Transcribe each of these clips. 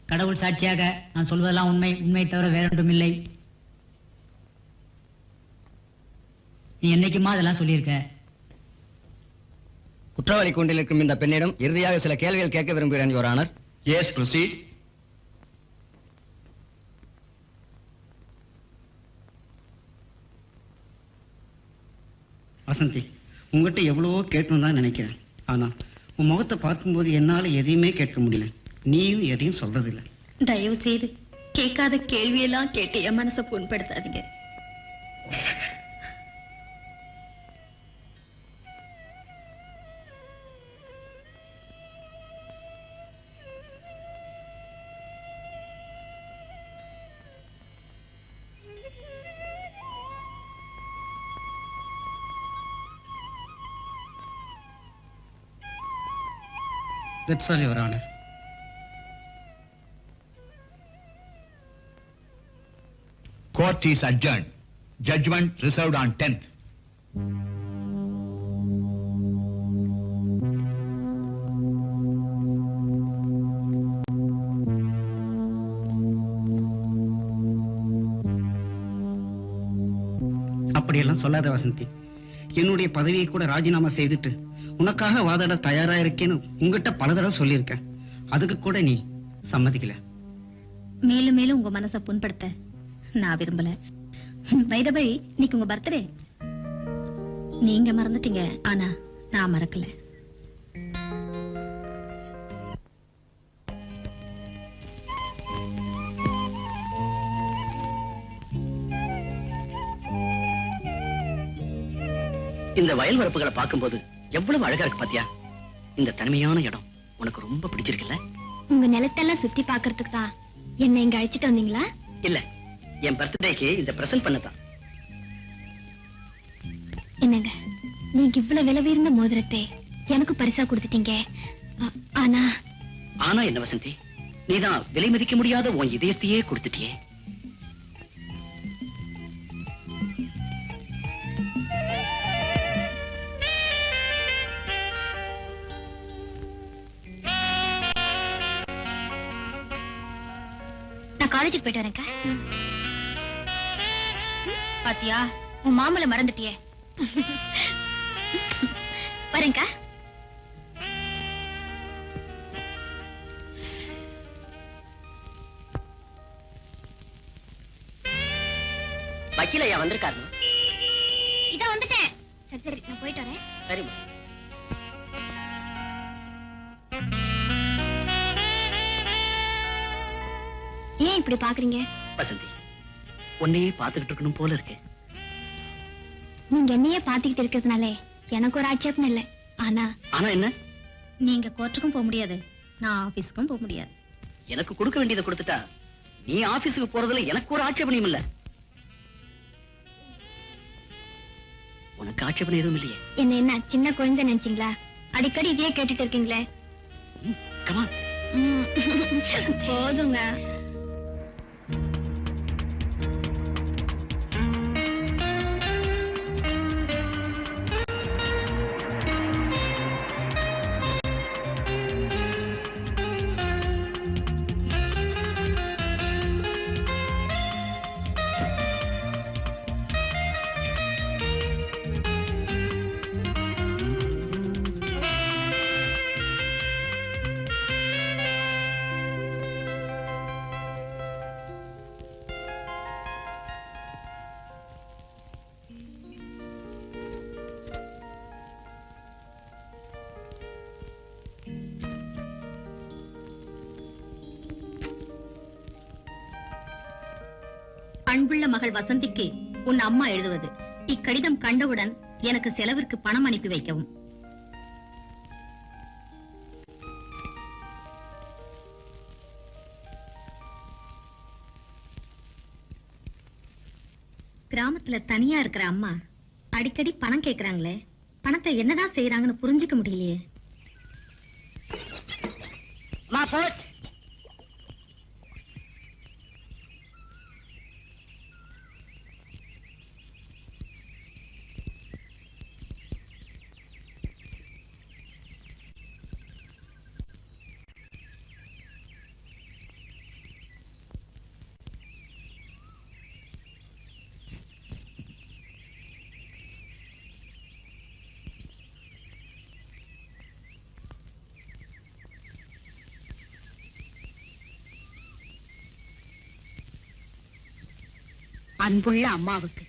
கடவுள் சாட்சியாக நான் சொல்வதெல்லாம் உண்மை, உண்மை தவிர வேறொன்றும் இல்லை. நீ என்னைக்குமா அதெல்லாம் சொல்லியிருக்க? குற்றவாளி கூண்டில் இருக்கும் இந்த பெண்ணிடம் இறுதியாக சில கேள்விகள் கேட்க விரும்புகிறேன் your honour. Yes, proceed. Vasanthi, உங்ககிட்ட எவ்வளவோ கேட்கணும் தான் நினைக்கிறேன். ஆனா உன் முகத்தை பார்க்கும்போது என்னால எதையுமே கேட்க முடியல. நீயும் எதையும் சொல்றதில்லை. தயவு செய்து கேட்காத கேள்வியெல்லாம் கேட்டு என் மனசை புண்படுத்தாதீங்க. That's all, Your Honor. Court is adjourned. Judgment reserved on 10th. அப்படியெல்லாம் சொல்லாத வசந்தி. என்னுடைய பதவியை கூட ராஜினாமா செய்துட்டு உனக்காக வாதாட தயாரா இருக்கேன்னு உங்ககிட்ட பல தடவை சொல்லியிருக்கேன். அதுக்கு கூட நீ சம்மதிக்கல. மேலும் மேலும் உங்க மனசை புண்படுத்த நான் விரும்பல. வைதபை, இன்னைக்கு உங்க பர்த்டே. நீங்க மறந்துட்டீங்க, ஆனா நான் மறக்கல. இந்த வயல் வரப்புகளை பார்க்கும்போது எவ்வளவு அழகா இருக்கு பாத்தியா? இந்த தனிமையான இடம் உனக்கு ரொம்ப பிடிச்சிருக்குல்ல? உங்க நிலத்தெல்லாம் சுத்தி பாக்குறதுக்கு தான் என்ன இங்க அழைச்சிட்டு வந்தீங்களா? இல்ல, என் பர்த்டேக்கு இந்த பிரசன்ட் பண்ணதான். என்னங்க, நீங்க இவ்வளவு விலை உயர்ந்த மோதிரத்தை எனக்கு பரிசா கொடுத்துட்டீங்க. ஆனா ஆனா என்ன வசந்தி, நீதான் விலை மதிக்க முடியாத உன் இதயத்தையே கொடுத்துட்டியே. காலேஜுக்கு போயிட்டு வரேன்க்கா. பாத்தியா, உன் மாமலை மறந்துட்டியே. வரேன்க்கா. வக்கீல் ஐயா வந்திருக்காருமா. இத வந்துட்டேன். சரி சரி, நான் போயிட்டு வரேன். சரிம்மா. ஏன் இப்படி பாக்குறீங்க? வசந்தி, உன்னையே பாத்துக்கிட்டு இருக்கணும் போல இருக்கு. நீங்க என்னையே பாத்துக்கிட்டு இருக்கிறதுனாலே எனக்கு ஒரு ஆட்சேபம் இல்லை. ஆனா ஆனா என்ன? நீங்க கோர்ட்டுக்கும் போக முடியாது, நான் ஆபீஸ்க்கும் போக முடியாது. எனக்கு கொடுக்க வேண்டியதை கொடுத்துட்டா நீ ஆபீஸுக்கு போறதுல எனக்கு ஒரு ஆட்சேபனையும் இல்ல. உனக்கு ஆட்சேபனை எதுவும் இல்லையே? என்ன சின்ன குழந்தை நினைச்சீங்களா? அடிக்கடி இதையே கேட்டுட்டு இருக்கீங்களே. கமா போதுங்க. அன்புள்ள மகள் வசந்திக்கு உன் அம்மா எழுதுவது. இக்கடிதம் கண்டவுடன் எனக்கு செலவிற்கு பணம் அனுப்பி வைக்கவும். கிராமத்துல தனியா இருக்கிற அம்மா அடிக்கடி பணம் கேக்குறாங்களே, பணத்தை என்னதான் செய்யறாங்கன்னு புரிஞ்சுக்க முடியலையே. அன்புள்ள அம்மாவுக்கு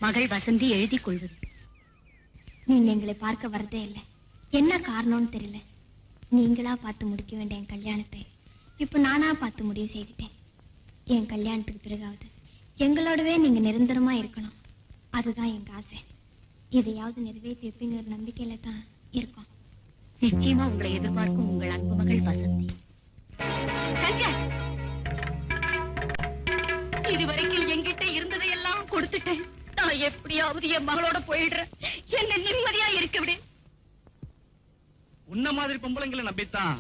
மகள் வசந்தி எழுதி கொள்வது. நீங்க எங்களை பார்க்க வரதே இல்லை, என்ன காரணம்னு தெரியல. நீங்களா பார்த்து முடிக்க வேண்டிய என் கல்யாணத்தை இப்ப நானா பார்த்து முடிவு செய்துட்டேன். என் கல்யாணத்துக்கு பிறகாவது எங்களோடவே நீங்க நிரந்தரமா இருக்கணும், அதுதான் எங்க ஆசை. எதையாவது நிறைவேற்றி வைப்பீங்கிற நம்பிக்கையில தான் இருக்கோம். நிச்சயமா உங்களை எதிர்பார்க்கும் உங்கள் அன்பு மகள் வசந்தி. சங்கர், இதுவரைக்கும் என்கிட்ட இருந்ததையெல்லாம் கொடுத்துட்டேன். நான் எப்படியாவது என் மகளோட போயிடுறேன். என்ன நிம்மதியா இருக்க விடு. உன்ன மாதிரி பொம்பளைங்களை நம்பித்தான்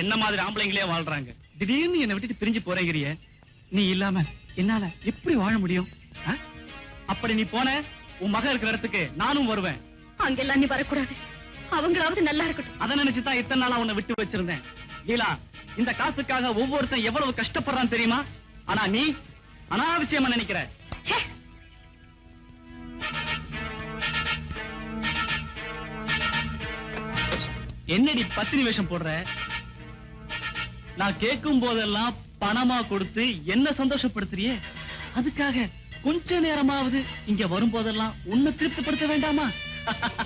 என்ன மாதிரி ஆம்பளைங்களே வாழ்றாங்க. திடீர்னு என்னை விட்டுட்டு பிரிஞ்சு போறேங்கிறிய. நீ இல்லாம என்னால எப்படி வாழ முடியும்? அப்படி நீ போன உன் மக இருக்கிற இடத்துக்கு நானும் வருவேன். அங்கெல்லாம் நீ வரக்கூடாது, அவங்களாவது நல்லா இருக்கட்டும். அதை நினைச்சுதான் இத்தனை நாளா உன்னை விட்டு வச்சிருந்தேன். லீலா, இந்த காசுக்காக ஒவ்வொருத்தன் எவ்வளவு கஷ்டப்படுறான் தெரியுமா? ஆனா நீ அனாவசியமா நினைக்கிற. என்னடி பத்தினி வேஷம் போடுற? நான் கேட்கும் போதெல்லாம் பணமா கொடுத்து என்ன சந்தோஷப்படுத்துறியே, அதுக்காக கொஞ்ச நேரமாவது இங்க வரும் போதெல்லாம் உன்னை திருப்திப்படுத்த வேண்டாமா?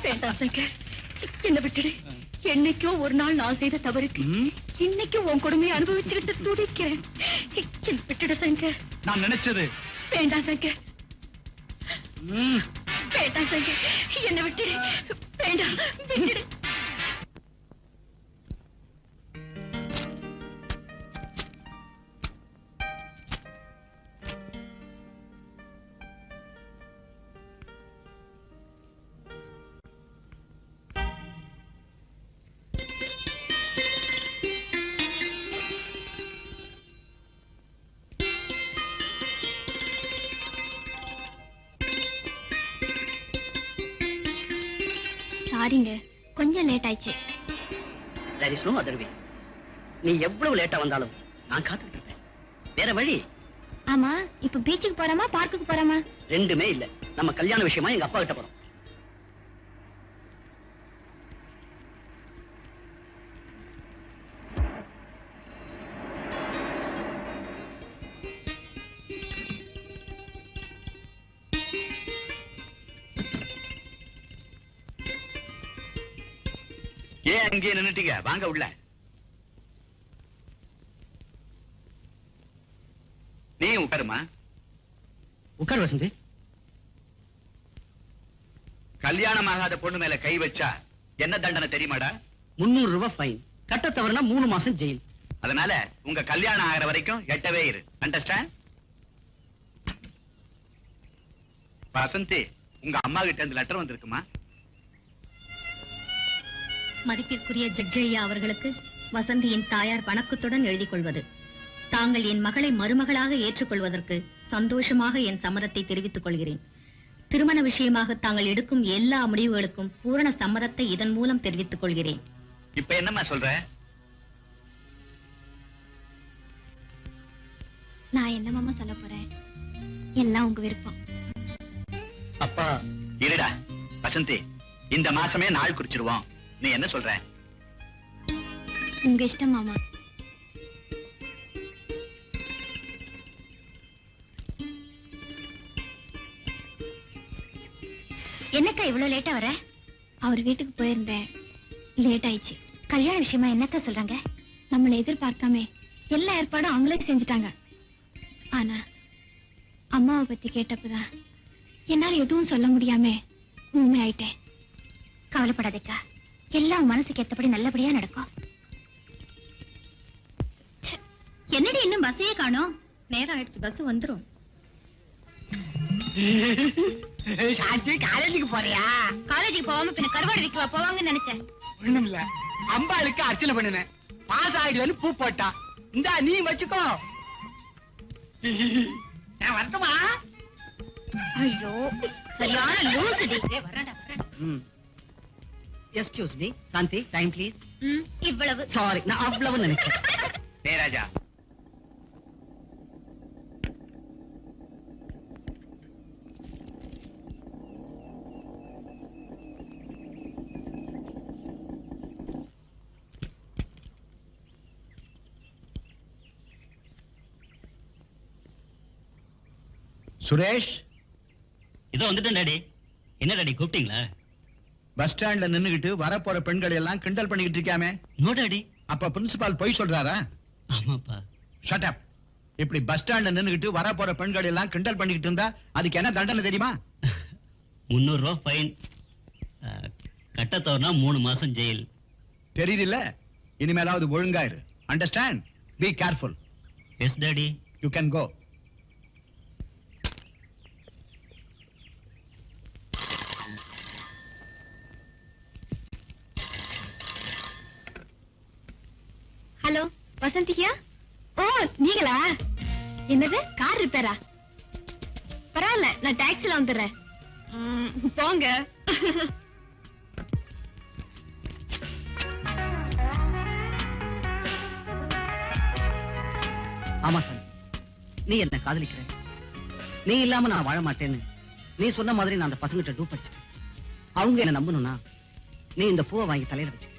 வேண்டாம் சங்கர், என்ன விட்டுடு. என்னைக்கோ ஒரு நாள் நான் செய்த தவறுக்கு இன்னைக்கு உன் கொடுமையை அனுபவிச்சுக்கிட்டு துடிக்கிறேன். என்ன விட்டுடு சங்கர். நான் நினைச்சது. வேண்டாம் சங்கர், வேண்டாம் சங்கர், என்ன விட்டுடு. வேண்டாம், விட்டுடு. சாரிங்க, கொஞ்சம் லேட் ஆயிடுச்சு. There is no other way. நீ எவ்வளவு லேட்டா வந்தாலும் நான் காத்துக்கிட்டு இருப்பேன். வேற வழி? ஆமா, இப்ப பீச்சுக்கு போறாமா பார்க்குக்கு போறாமா? ரெண்டுமே இல்ல. நம்ம கல்யாண விஷயமா எங்க அப்பா கிட்ட போறோம். ஏன் அங்கேயே நின்னுட்டீங்க? வாங்க உள்ள. நீ உட்காருமா. உட்கார் வசந்தி. கல்யாணம் ஆகாத பொண்ணு மேல கை வச்சா என்ன தண்டனை தெரியுமாடா? 300 ரூபாய் ஃபைன். கட்ட தவறுனா 3 மாசம் ஜெயில். அதனால உங்க கல்யாணம் ஆகிற வரைக்கும் எட்டவே இரு. அண்டர்ஸ்டாண்ட்? வசந்தி, உங்க அம்மா கிட்ட இருந்து லெட்டர் வந்திருக்குமா? மதிப்பிற்குரிய ஜட்ஜ் ஐயா அவர்களுக்கு வசந்தியின் தாயார் வணக்கத்துடன் எழுதிக் கொள்வது. தாங்கள் என் மகளை மருமகளாக ஏற்றுக்கொள்வதற்கு சந்தோஷமாக என் சம்மதத்தை தெரிவித்துக் கொள்கிறேன். திருமண விஷயமாக தாங்கள் எடுக்கும் எல்லா முடிவுகளுக்கும் பூரண சம்மதத்தை இதன் மூலம் தெரிவித்துக் கொள்கிறேன். இப்ப என்னம்மா சொல்ற? நான் என்னமாமா சொல்ல போறேன், எல்லாம் உங்க விருப்பம். அப்பா இருடா வசந்தி, இந்த மாசமே நாள் குறிச்சிருவோம். நீ என்ன சொல்ற? உங்க இஷ்டம் மாமா. என்னக்கா இவ்வளவு லேட்டா வர? அவர் வீட்டுக்கு போயிருந்தேன், லேட் ஆயிடுச்சு. கல்யாண விஷயமா என்னக்கா சொல்றாங்க? நம்மளை எதிர்பார்க்காம எல்லா ஏற்பாடும் அவங்களே செஞ்சுட்டாங்க. ஆனா அம்மாவை பத்தி கேட்டப்பதான் என்னால எதுவும் சொல்ல முடியாம உண்மை ஆயிட்டேன். கவலைப்படாதேக்கா, எல்லாம் மனசுக்கு ஏத்தபடி நல்லபடியா நடக்கும். என்னடி இன்னும் பஸ்ஸையே காணோம்? நேரம் ஆயிடுச்சு, பஸ் வந்துரும். சாந்தி, காலேஜுக்கு போறியா? காலேஜுக்கு போகாம பின்ன கருவாடு விற்கவா போவாங்கன்னு நினைச்சேன். ஒண்ணும் இல்ல, அம்பாளுக்கு அர்ச்சனை பண்ணினேன். பாஸ் ஆயிடுவேன்னு பூ போட்டா. இந்தா நீ வச்சுக்கோ. நான் வரட்டுமா? ஐயோ, சரியான லூசுடி. Excuse me Shanthi, time please. இவ்வளவு. சாரி, நான் அவ்வளவு நினைச்சேன். டேய் ராஜா, சுரேஷ், இதோ வந்துட்டேன் டாடி. என்ன டாடி கூப்பிட்டீங்களா? பஸ் ஸ்டாண்ட்ல நின்னுகிட்டு வரப்போற பெண்கள் எல்லாம் கிண்டல் பண்ணிக்கிட்டு இருக்காமே. No daddy. அப்ப பிரின்சிபால் பொய் சொல்றாரா? ஆமாப்பா. Shut up. இப்படி பஸ் ஸ்டாண்ட்ல நின்னுகிட்டு வரப்போற பெண்கள் எல்லாம் கிண்டல் பண்ணிக்கிட்டு இருந்தா அதுக்கு என்ன தண்டனை தெரியுமா? 300 ரூபாய் ஃபைன். கட்ட தவறுனா 3 மாசம் ஜெயில். தெரியுது இல்ல? இனிமேலாவது ஒழுங்காயிரு. Understand? Be careful. Yes daddy. You can go. Hello, வசந்தியா? ஓ, நீங்களா? என்னது, கார் ரிப்பேரா? பரவாயில்ல, நான் டாக்ஸில வந்துடுறேன். போங்க. ஆமா சார், நீ என்ன காதலிக்கிற. நீ இல்லாம நான் வாழ மாட்டேன்னு நீ சொன்ன மாதிரி நான் அந்த பசங்கிட்ட டூப் அடிச்சிட்டேன். அவங்க என்ன நம்பணும்னா நீ இந்த பூவை வாங்கி தலையில வச்சுக்க.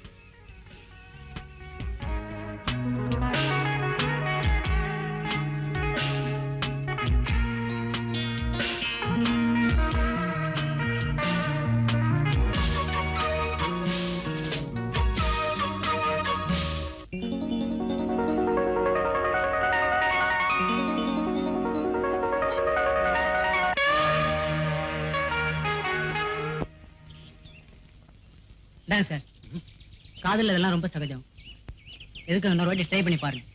சார், காதல் இதெல்லாம் ரொம்ப சகஜம். எதுக்கு இன்னொரு வாட்டி ட்ரை பண்ணி பாருங்க.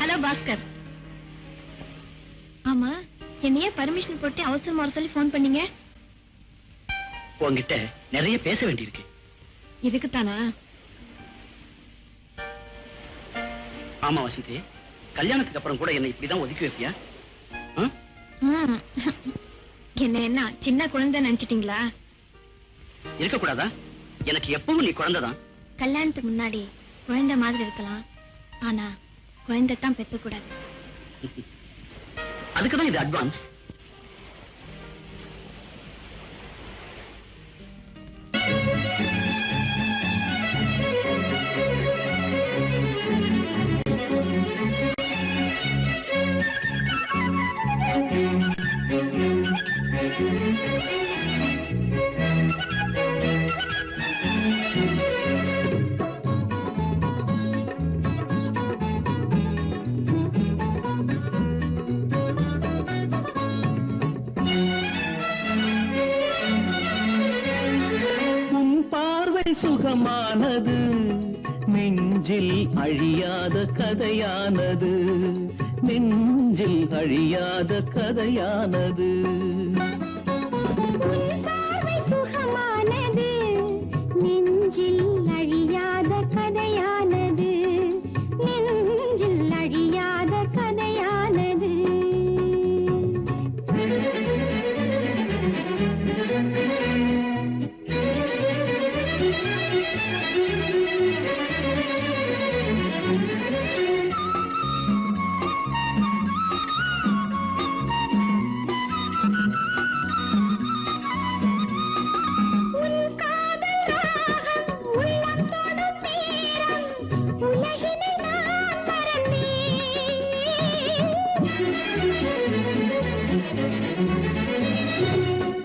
ஹலோ பாஸ்கர். ஆமா, என்னையே பர்மிஷன் போட்டு அவசரமா வர சொல்லி போன் பண்ணீங்க? உங்ககிட்ட நிறைய பேச வேண்டியிருக்கு. இதுக்கு தானா? ஆமா வசந்தி, கல்யாணத்துக்கு அப்புறம் கூட என்ன இப்படிதான் ஒதுக்கி வைப்பியா? என்ன சின்ன குழந்தை நினைச்சிட்டீங்களா? இருக்கக்கூடாதா? எனக்கு எப்பவும் நீ குழந்தைதான். கல்யாணத்துக்கு முன்னாடி குழந்தை மாதிரி இருக்கலாம், ஆனா குழந்தை தான் பெற்ற கூடாது. அதுக்குதான் இது அட்வான்ஸ். சுகமானது நெஞ்சில் அழியாத கதையானது நெஞ்சில் அழியாத கதையானது சுகமானது நெஞ்சில் அழியாத கதையானது நெஞ்சில் அழியாத கதையானது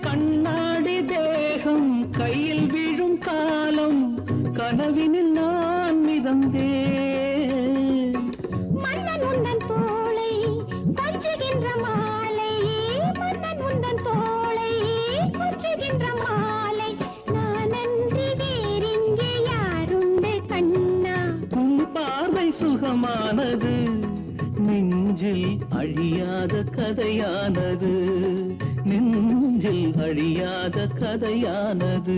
கண்ணாடி தேகம் கையில் விழும் காலம் கனவினில் நான் மிதந்தேன் மன்னன் உந்தன் தோளை கொஞ்சுகின்ற மாலை மன்னன் உந்தன் தோளை கொஞ்சுகின்ற மாலை நான் அன்றி வேறிங்கே யாருண்டு கண்ணா உன் பார்வை சுகமானது நெஞ்சில் அழியாத கதையானது நெஞ்சில் அழியாத கதையானது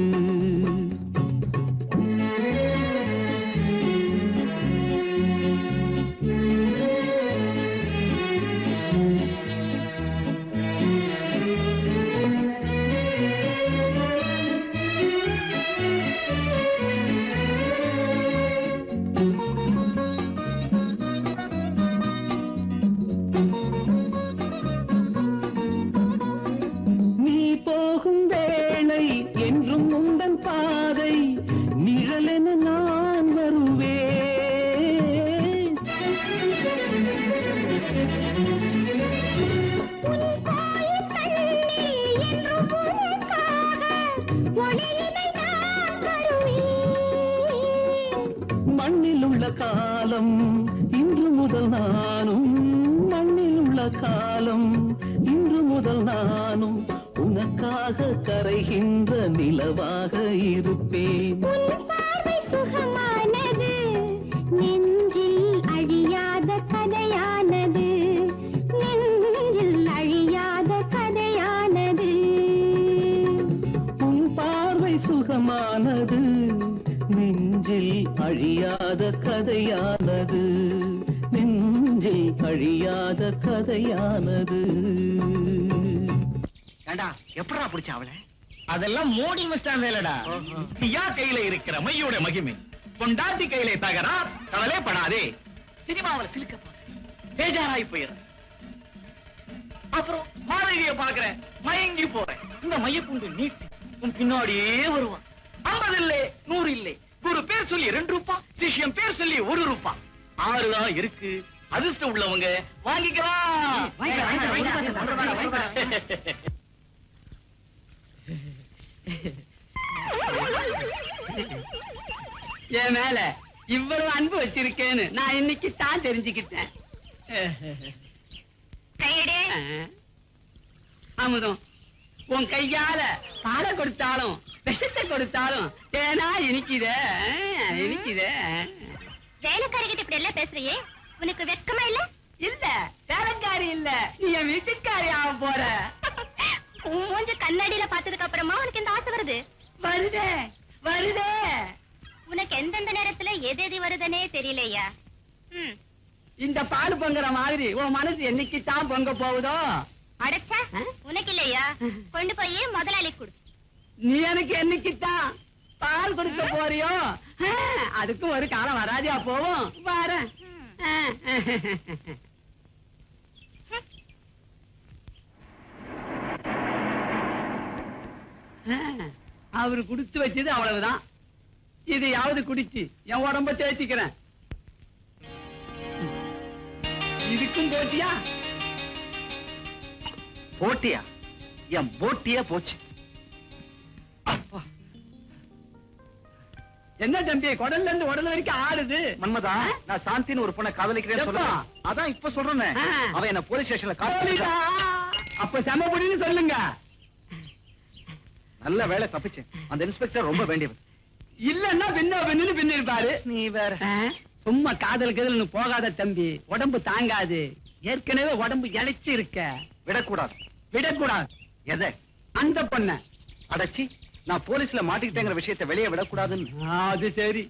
நீ போகும் வேளை என்றும் உந்தன் பாதை நிழலென நான் வருவேன் உன் கோயில் கண்ணில் என்றும் உனக்காக ஒளியினை நான் தருவேன் மண்ணில் உள்ள காலம் இன்று முதல் நானும் மண்ணில் உள்ள காலம் இன்று முதல் நானும் உனக்காக கரைகின்ற நிலவாக இருப்பேன் உன் பார்வை சுகமானது நெஞ்சில் அழியாத கதையானது நெஞ்சில் அழியாத கதையானது உன் பார்வை சுகமானது நெஞ்சில் அழியாத கதையானது நெஞ்சில் அழியாத கதையானது ஏண்டா எப்படா பிடிச்ச அவளை அதெல்லாம் மோடி மஸ்டான் வேலைடா தியா கையில இருக்கிற மையோட மகிமை பொண்டாட்டி கையில தகரா கவலை படாதே சினிமாவில் சிலுக்க பேஜாராய் போயிரு அப்புறம் மாதவிய பாக்குறேன் மயங்கி போறேன் இந்த மையப்புண்டு நீட்டு உன் பின்னாடியே வருவான் 50 இல்லை 100 இல்லை குரு பேர் சொல்லி 2 ரூபாய் சிஷ்யம் பேர் சொல்லி 1 ரூபாய் 6 தான் இருக்கு அதிர்ஷ்டம் உள்ளவங்க வாங்கிக்கலாம் என் மேல இவ்வளவு அன்பு வச்சிருக்கேன்னு நான் இன்னைக்கு தான் தெரிஞ்சுக்கிட்டேன். அமுதம், உன் கையால பாலை கொடுத்தாலும் விஷத்தை கொடுத்தாலும் தேனா இனிக்குதே இனிக்குதே. வேலைக்காரிகிட்ட இப்படி எல்லாம் பேசுறியே, உனக்கு வெட்கமா இல்ல? இல்ல, வேலைக்காரி இல்ல, நீ என் வீட்டுக்காரி ஆக போற. உன் மூஞ்ச கண்ணாடியில பார்த்ததுக்கு அப்புறமா உனக்கு இந்த ஆசை வருது? வருதே வருதே. உனக்கு எந்தெந்த நேரத்துல எது வருதுன்னே தெரியலையா? இந்த பால் பொங்குற மாதிரி உன் மனசு என்னைக்கு தான் பொங்க போகுதோ? அடைச்சா உனக்கு இல்லையா? கொண்டு போய் முதலாளி கொடு. நீ எனக்கு என்னைக்குத்தான் பால் கொடுக்க போறியோ அதுக்கும் ஒரு காலம் வராதியா போவோம். வரேன். அவரு குடுத்து வச்சது அவ்வளவுதான். இதையாவது குடிச்சு என் உடம்ப தேய்ச்சிக்கிறேன். இதுக்கும் போட்டியா? போட்டியா? என் போட்டியா போச்சு. அப்பா, என்ன தம்பி, குடல்ல இருந்து உடல் வரைக்கும் ஆடுது? மன்மதா, நான் சாந்தின்னு ஒரு பொண்ணை காதலிக்கிறேன்னு எப்பா? சொல்றேன். அதான் இப்ப சொல்றேன். அவன் என்ன போலீஸ் ஸ்டேஷன்ல காதலிச்சா. அப்ப சமபடின்னு சொல்லுங்க. நல்ல வேலை தப்பிச்சேன். அந்த இன்ஸ்பெக்டர் ரொம்ப வேண்டியவர். இல்லன்னா பின்னு பின்னிருப்பாரு. நீ வேற. சும்மா காதல் கதல்னு போகாத தம்பி, உடம்பு தாங்காது. ஏற்கனவே உடம்பு இழைச்சி இருக்க. விடக்கூடாது. விடக்கூடாது. எதை? அந்த பொண்ண. அடச்சி, நான் போலீஸ்ல மாட்டிக்கிட்டேங்கிற விஷயத்தை வெளியே விடக்கூடாதுன்னு. அது சரி.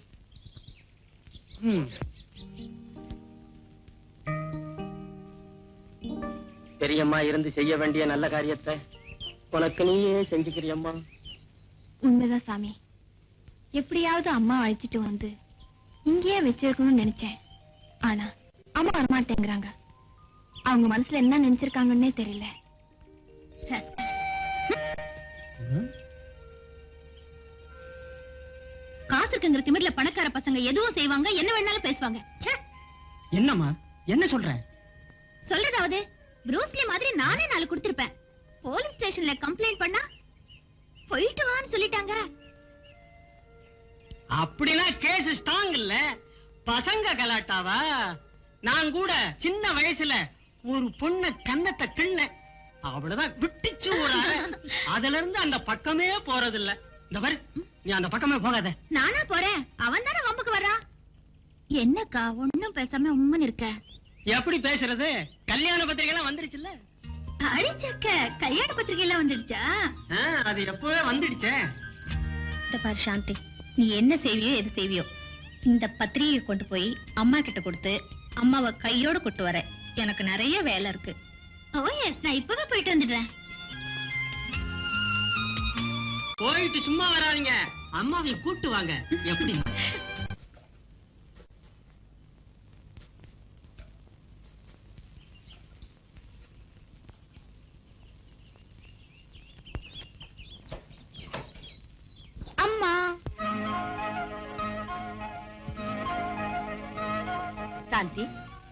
பெரியம்மா இருந்து செய்ய வேண்டிய நல்ல காரியத்தை உனக்கு நீயே செஞ்சுக்கிறியம்மா. உண்மைதான் சாமி. எப்படியாவது அம்மா அழைச்சிட்டு வந்து இங்கேயே வச்சிருக்கணும்னு நினைச்சேன். ஆனா அம்மா வரமாட்டேங்கிறாங்க. அவங்க மனசுல என்ன நினைச்சிருக்காங்கன்னே தெரியல. காசு இருக்குங்கிற திமிர்ல பணக்கார பசங்க எதுவும் செய்வாங்க, என்ன வேணாலும் பேசுவாங்க. என்னம்மா என்ன சொல்ற? சொல்றதாவது ப்ரூஸ்லி மாதிரி நானே 4 கொடுத்திருப்பேன். போலீஸ் ஸ்டேஷன்ல கம்ப்ளைண்ட் பண்ணா போயிட்டு வான்னு சொல்லிட்டாங்க. அப்படின்னா கேஸ் ஸ்ட்ராங் இல்ல, பசங்க கலாட்டாவா? நான் கூட சின்ன வயசுல ஒரு பொண்ண கன்னத்தை கிண்ண, அவ்வளவுதான் விட்டுச்சு ஒரு அறை. அதுல இருந்து அந்த பக்கமே போறதில்ல. இந்த பாரு, நீ அந்த பக்கமே போகாத. நானா போறேன், அவன் தானே வம்புக்கு வர்றான். என்னக்கா ஒண்ணும் பேசாம உம்மன் இருக்க? எப்படி பேசுறது? கல்யாண பத்திரிகை எல்லாம் வந்துருச்சுல்ல? அடிச்சக்க கல்யாண பத்திரிகை எல்லாம் வந்துடுச்சா? அது எப்பவே வந்துடுச்சே. பாரு சாந்தி, நீ என்ன செய்வியோ எது செய்வியோ, இந்த பத்திரிகையை கொண்டு போய் அம்மா கிட்ட கொடுத்து அம்மாவை கையோட கூட்டு வர. எனக்கு நிறைய வேலை இருக்கு. ஓ எஸ், நான் இப்பவே போயிட்டு வந்துடுறேன். போயிட்டு சும்மா வராதீங்க, அம்மாவை கூட்டு வாங்க. எப்படி? அம்மா. சாந்தி,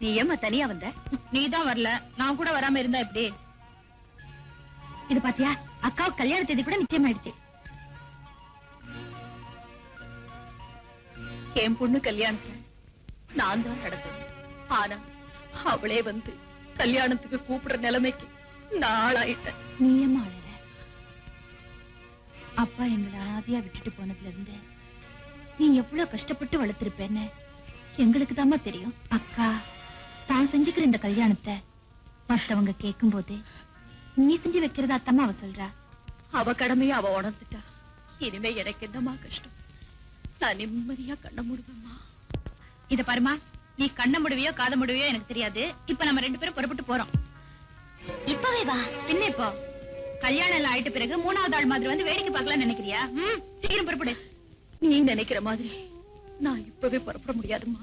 நீ ஏமா தனியா வந்த? நீதான் வரல, நான் கூட வராம இருந்தா எப்படி? இது பாத்தியா, அக்காவுக்கு கல்யாண தேதி கூட நிச்சயமாயிடுச்சு. என் பொண்ணு கல்யாணத்தை நான் தான் நடத்தணும். ஆனா அவளே வந்து கல்யாணத்துக்கு கூப்பிடுற நிலைமைக்கு நாளாயிட்டேன். நீ ஏமா அழற? அப்பா எங்களை அனாதையா விட்டுட்டு போனதுல இருந்து நீ எவ்வளவு கஷ்டப்பட்டு வளர்த்திருப்பேன்னு எங்களுக்கு தாமா தெரியும். அக்கா தான் செஞ்சுக்கிற இந்த கல்யாணத்தை மற்றவங்க கேட்கும் போது நீ செஞ்சு வைக்கிறதா அத்தம்மா அவ சொல்றா. அவ கடமையை அவ உணர்ந்துட்டா. இனிமே எனக்கு என்னமா கஷ்டம்? நான் நிம்மதியா கண்ண மூடுவேம்மா. இத பாருமா, நீ கண்ண முடிவையோ காத முடிவையோ எனக்கு தெரியாது. இப்ப நம்ம 2 பேரும் புறப்பட்டு போறோம். இப்பவே வா. என்ன இப்போ? கல்யாணம் எல்லாம் ஆயிட்ட பிறகு 3வது ஆள் மாதிரி வந்து வேடிக்கை பார்க்கலாம்னு நினைக்கிறியா? சீக்கிரம் புறப்படு. நீ நினைக்கிற மாதிரி நான் இப்பவே புறப்பட முடியாதுமா.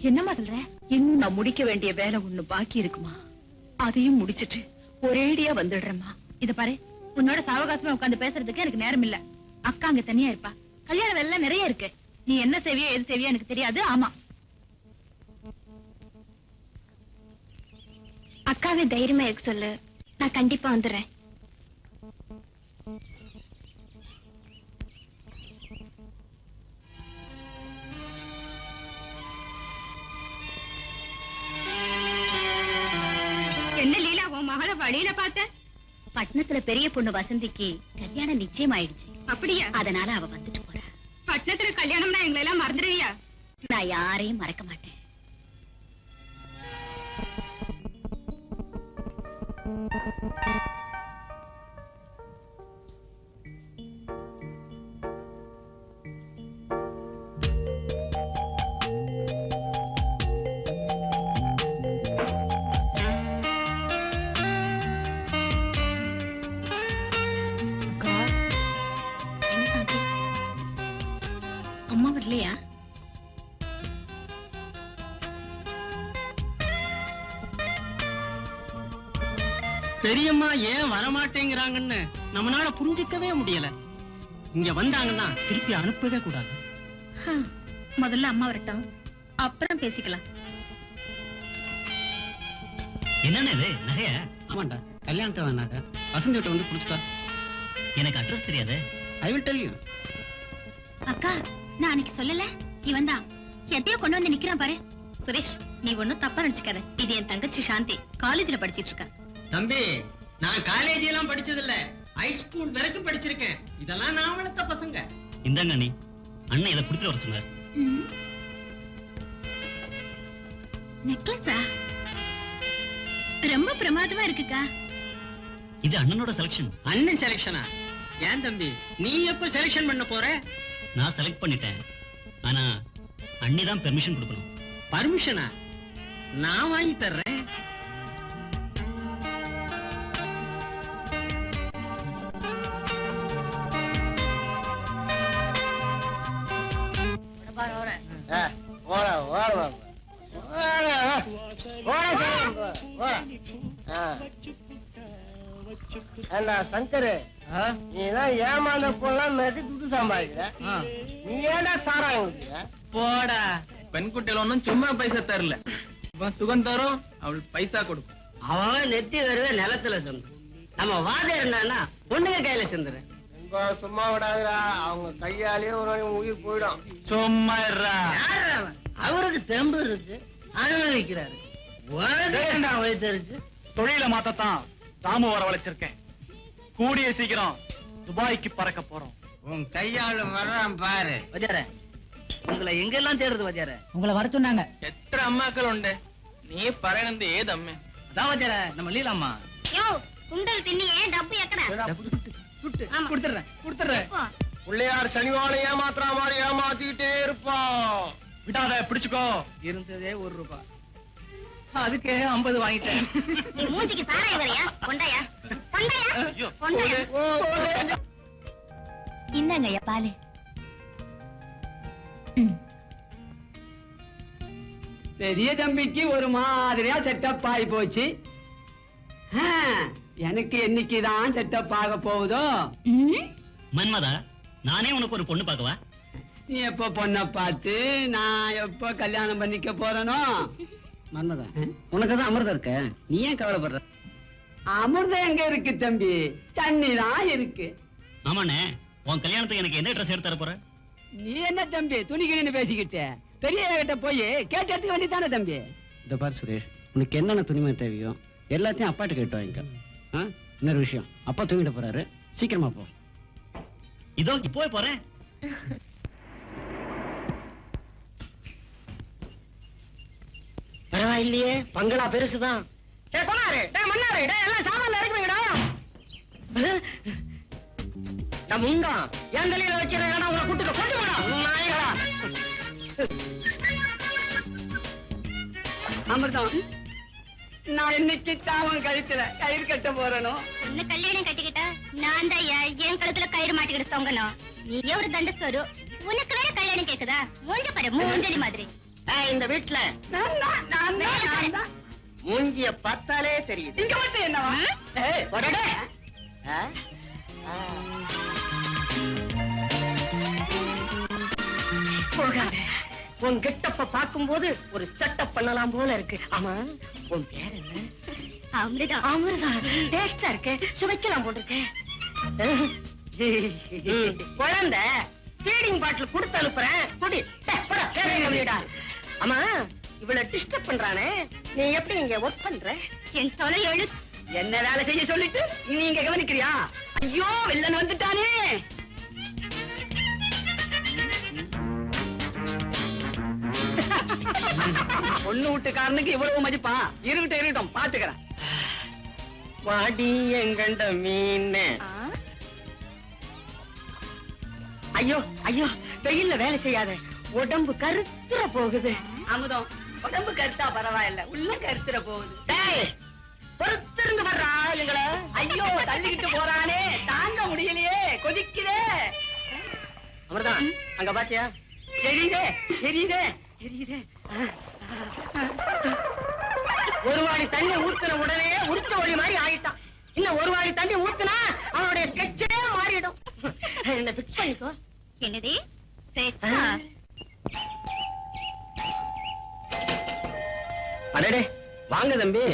என்னம்மா சொல்ற? இன்னும் நான் முடிக்க வேண்டிய வேலை ஒண்ணு பாக்கி இருக்குமா. அதையும் முடிச்சிட்டு ஒரேடியா வந்துடுறேம்மா. இத பாரு, உன்னோட சாவகாசமா உட்கார்ந்து பேசுறதுக்கு எனக்கு நேரம் இல்ல. அக்கா அங்க தனியா இருப்பா. கல்யாண வேலை நிறைய இருக்கு. நீ என்ன செய்வியோ எது செய்வியோ எனக்கு தெரியாது. ஆமா, அக்காவே தைரியமா இருக்க சொல்லு. நான் கண்டிப்பா வந்துடுறேன். என்ன லீலா, உன் மகளை வழியில பார்த்த? பட்டணத்துல பெரிய பொண்ணு வசந்திக்கு கல்யாணம் நிச்சயம் ஆயிடுச்சு. அப்படியா? அதனால அவ வந்துட்டு போறா. பட்டணத்துல கல்யாணம்னா எங்களை எல்லாம் மறந்துடுவியா? நான் யாரையும் மறக்க மாட்டேன். அம்மா வரலையா? பெரியம்மா ஏன் வரமாட்டேங்கிறாங்கன்னு நம்மளால புரிஞ்சுக்கவே முடியல. இங்க வந்தாங்கன்னா திருப்பி அனுப்பவே கூடாது. முதல்ல அம்மா வரட்டும், அப்புறம் பேசிக்கலாம். என்னன்னு இது நகைய? ஆமாண்டா, கல்யாணத்தை வேணாங்க. வசந்தி கிட்ட வந்து கொடுத்துட்டா. எனக்கு அட்ரஸ் தெரியாது. I will tell you. அக்கா, நான் அன்னைக்கு சொல்லல, இவன் தான் எதையோ கொண்டு வந்து நிக்கிறான் பாரு. சுரேஷ், நீ ஒண்ணும் தப்பா நினைச்சுக்காத. இது என் தங்கச்சி சாந்தி, காலேஜ்ல படிச்சிட்டு இருக்கா. தம்பி, நான் காலேஜ் எல்லாம் படிச்சது இல்ல, ஹை ஸ்கூல் வரைக்கும் படிச்சிருக்கேன். இதெல்லாம் நான் வளர்த்த பசங்க. இந்தாங்க நீ. அண்ணன் இதை கொடுத்துட்டு வர சொன்னார். நெக்லஸா? ரொம்ப பிரமாதமா இருக்குக்கா. இது அண்ணனோட செலக்ஷன். அண்ணன் செலக்ஷனா? ஏன் தம்பி, நீ எப்ப செலக்ஷன் பண்ண போற? நான் செலக்ட் பண்ணிட்டேன். ஆனா அண்ணி தான் பெர்மிஷன் கொடுக்கணும். பர்மிஷனா? நான் வாங்கி தர்றேன். சங்கரு, நீதான் ஏமாந்த போலாம் துட்டு சம்பாதிக்கிற. நீ ஏடா சாராங்க போடா. பெண்குட்டியில ஒன்னும் சும்மா பைசா தரல. சுகந்தரும் அவள் பைசா கொடுக்கும். அவன் நெத்தி வருவே நிலத்துல சொந்த. நம்ம வாத இருந்தான்னா பொண்ணுங்க கையில செந்துரு. சும்மா விடாதுடா, அவங்க கையாலேயே ஒரு உயிர் போயிடும். சும்மா அவருக்கு தெம்பு இருக்கு, அனுபவிக்கிறாரு. வயத்தரிச்சு தொழில மாத்தத்தான் ராமு வரவழைச்சிருக்கேன். கூடிய சீக்கிரம் துபாய்க்கு பறக்க போறோம். உன் கையாளு வர்றான் பாரு. வஜார, உங்களை எங்கெல்லாம் தேடுறது வஜார? உங்களை வர சொன்னாங்க. எத்தனை அம்மாக்கள் உண்டு, நீ பறையனந்து ஏது அம்மே? அதான் வஜார, நம்ம லீலாம்மா. சுண்டல் தின்னியே டப்பு எக்கடா? கொடுத்துறேன். பிள்ளையார் சனிவாளை ஏமாத்துற மாதிரி ஏமாத்திக்கிட்டே இருப்பான். விடாத, பிடிச்சுக்கோ. இருந்ததே ₹1. அதுக்கே 50 வாங்கிட்டேன். நீ மூஞ்சிக்கு சாராய வரையா? கொண்டாயா? இந்தாங்கய்யா பாலு. பெரிய தம்பிக்கு ஒரு மாதிரியா செட்டப் ஆகி போச்சு. எனக்கு என்னைக்குதான் செட்டப் ஆக போகுதோ? மன்மதா, நானே உனக்கு ஒரு பொண்ணு பார்க்கவா? நீ எப்ப பொண்ண பார்த்து நான் எப்ப கல்யாணம் பண்ணிக்க போறனோ? மன்மதா, உனக்குதான் அமிர்தம் இருக்க, நீ ஏன் கவலைப்படுற? அமிர்தம் எங்க இருக்கு தம்பி? தண்ணி தான் இருக்கு. ஆமாண்ணே, உன் கல்யாணத்துக்கு எனக்கு என்ன ட்ரெஸ் எடுத்து தர போற? நீ என்ன தம்பி துணிக்கின்னு பேசிக்கிட்ட? பெரிய கிட்ட போய் கேட்டு எடுத்துக்க வேண்டியதானே தம்பி? இந்த பாரு சுரேஷ், உனக்கு என்னென்ன துணிமை தேவையோ எல்லாத்தையும் அப்பாட்ட கேட்டு வாங்கிக்க. இன்னொரு விஷயம், அப்பா தூங்கிட்டு போறாரு, சீக்கிரமா போ. இதோ இப்போ போறேன். பரவாயில்லையே, பங்களா பெருசுதான். அமிர்தம், நான் இன்னைக்கு தாவன் கழுத்துல கயிறு கட்ட போறனோ? உன்னை கல்யாணம் கட்டிக்கிட்டா நான் தான் என் கழுத்துல கயிறு மாட்டிக்கிட்டு தொங்கணும். நீயே ஒரு தண்டசோரு, உனக்கு வேற கல்யாணம் கேக்குதா? மூஞ்ச பாரு, மூஞ்சலி மாதிரி. இந்த வீட்டுல மூஞ்சிய பார்த்தாலே தெரியுது. இங்க மட்டும் என்னவா? போகாத, உன் கெட்டப்ப பார்க்கும் போது ஒரு செட்டப் பண்ணலாம் போல இருக்கு. ஆமா, உன் பேர் என்ன? அமிர்தா. அமிர்தா, டேஸ்டா இருக்கு, சுவைக்கலாம் போட்டிருக்க. குழந்தை ஃபீடிங் பாட்டில் கொடுத்து அனுப்புறேன், குடி. ஆமா, இவ்வளவு டிஸ்டர்ப் பண்றானே, நீ எப்படி இங்க ஒர்க் பண்ற? என் தொலை எழு. என்ன வேலை செய்ய சொல்லிட்டு நீங்க கவனிக்கிறியா? ஐயோ, வில்லன் வந்துட்டானே. பொண்ணு வீட்டுக்காரனுக்கு இவ்வளவு மதிப்பா? இருக்கட்டும், பாத்துக்கிறேன். வாடி எங்கண்ட மீன். ஐயோ ஐயோ, வெயில்ல வேலை செய்யாத, உடம்பு கருத்துற போகுது. அமுதம், உடம்பு கருத்தா பரவாயில்ல, உள்ள கருத்துற போகுது. பொறுத்திருந்து வர்றா எங்களை. ஐயோ, தள்ளிக்கிட்டு போறானே, தாங்க முடியலையே, கொதிக்குதே. அமிர்தா, அங்க பாத்தியா? தெரியுதே தெரியுதே தெரியுதே. ஒரு வாடி தண்ணி ஊத்துன உடனே உரிச்ச ஒளி மாதிரி ஆயிட்டான். இன்னும் ஒரு வாடி தண்ணி ஊத்துனா அவனுடைய ஸ்கெட்சே மாறிடும். என்ன பிக்ஸ் பண்ணிக்கோ. என்னது? அடடே, வாங்க தம்பி.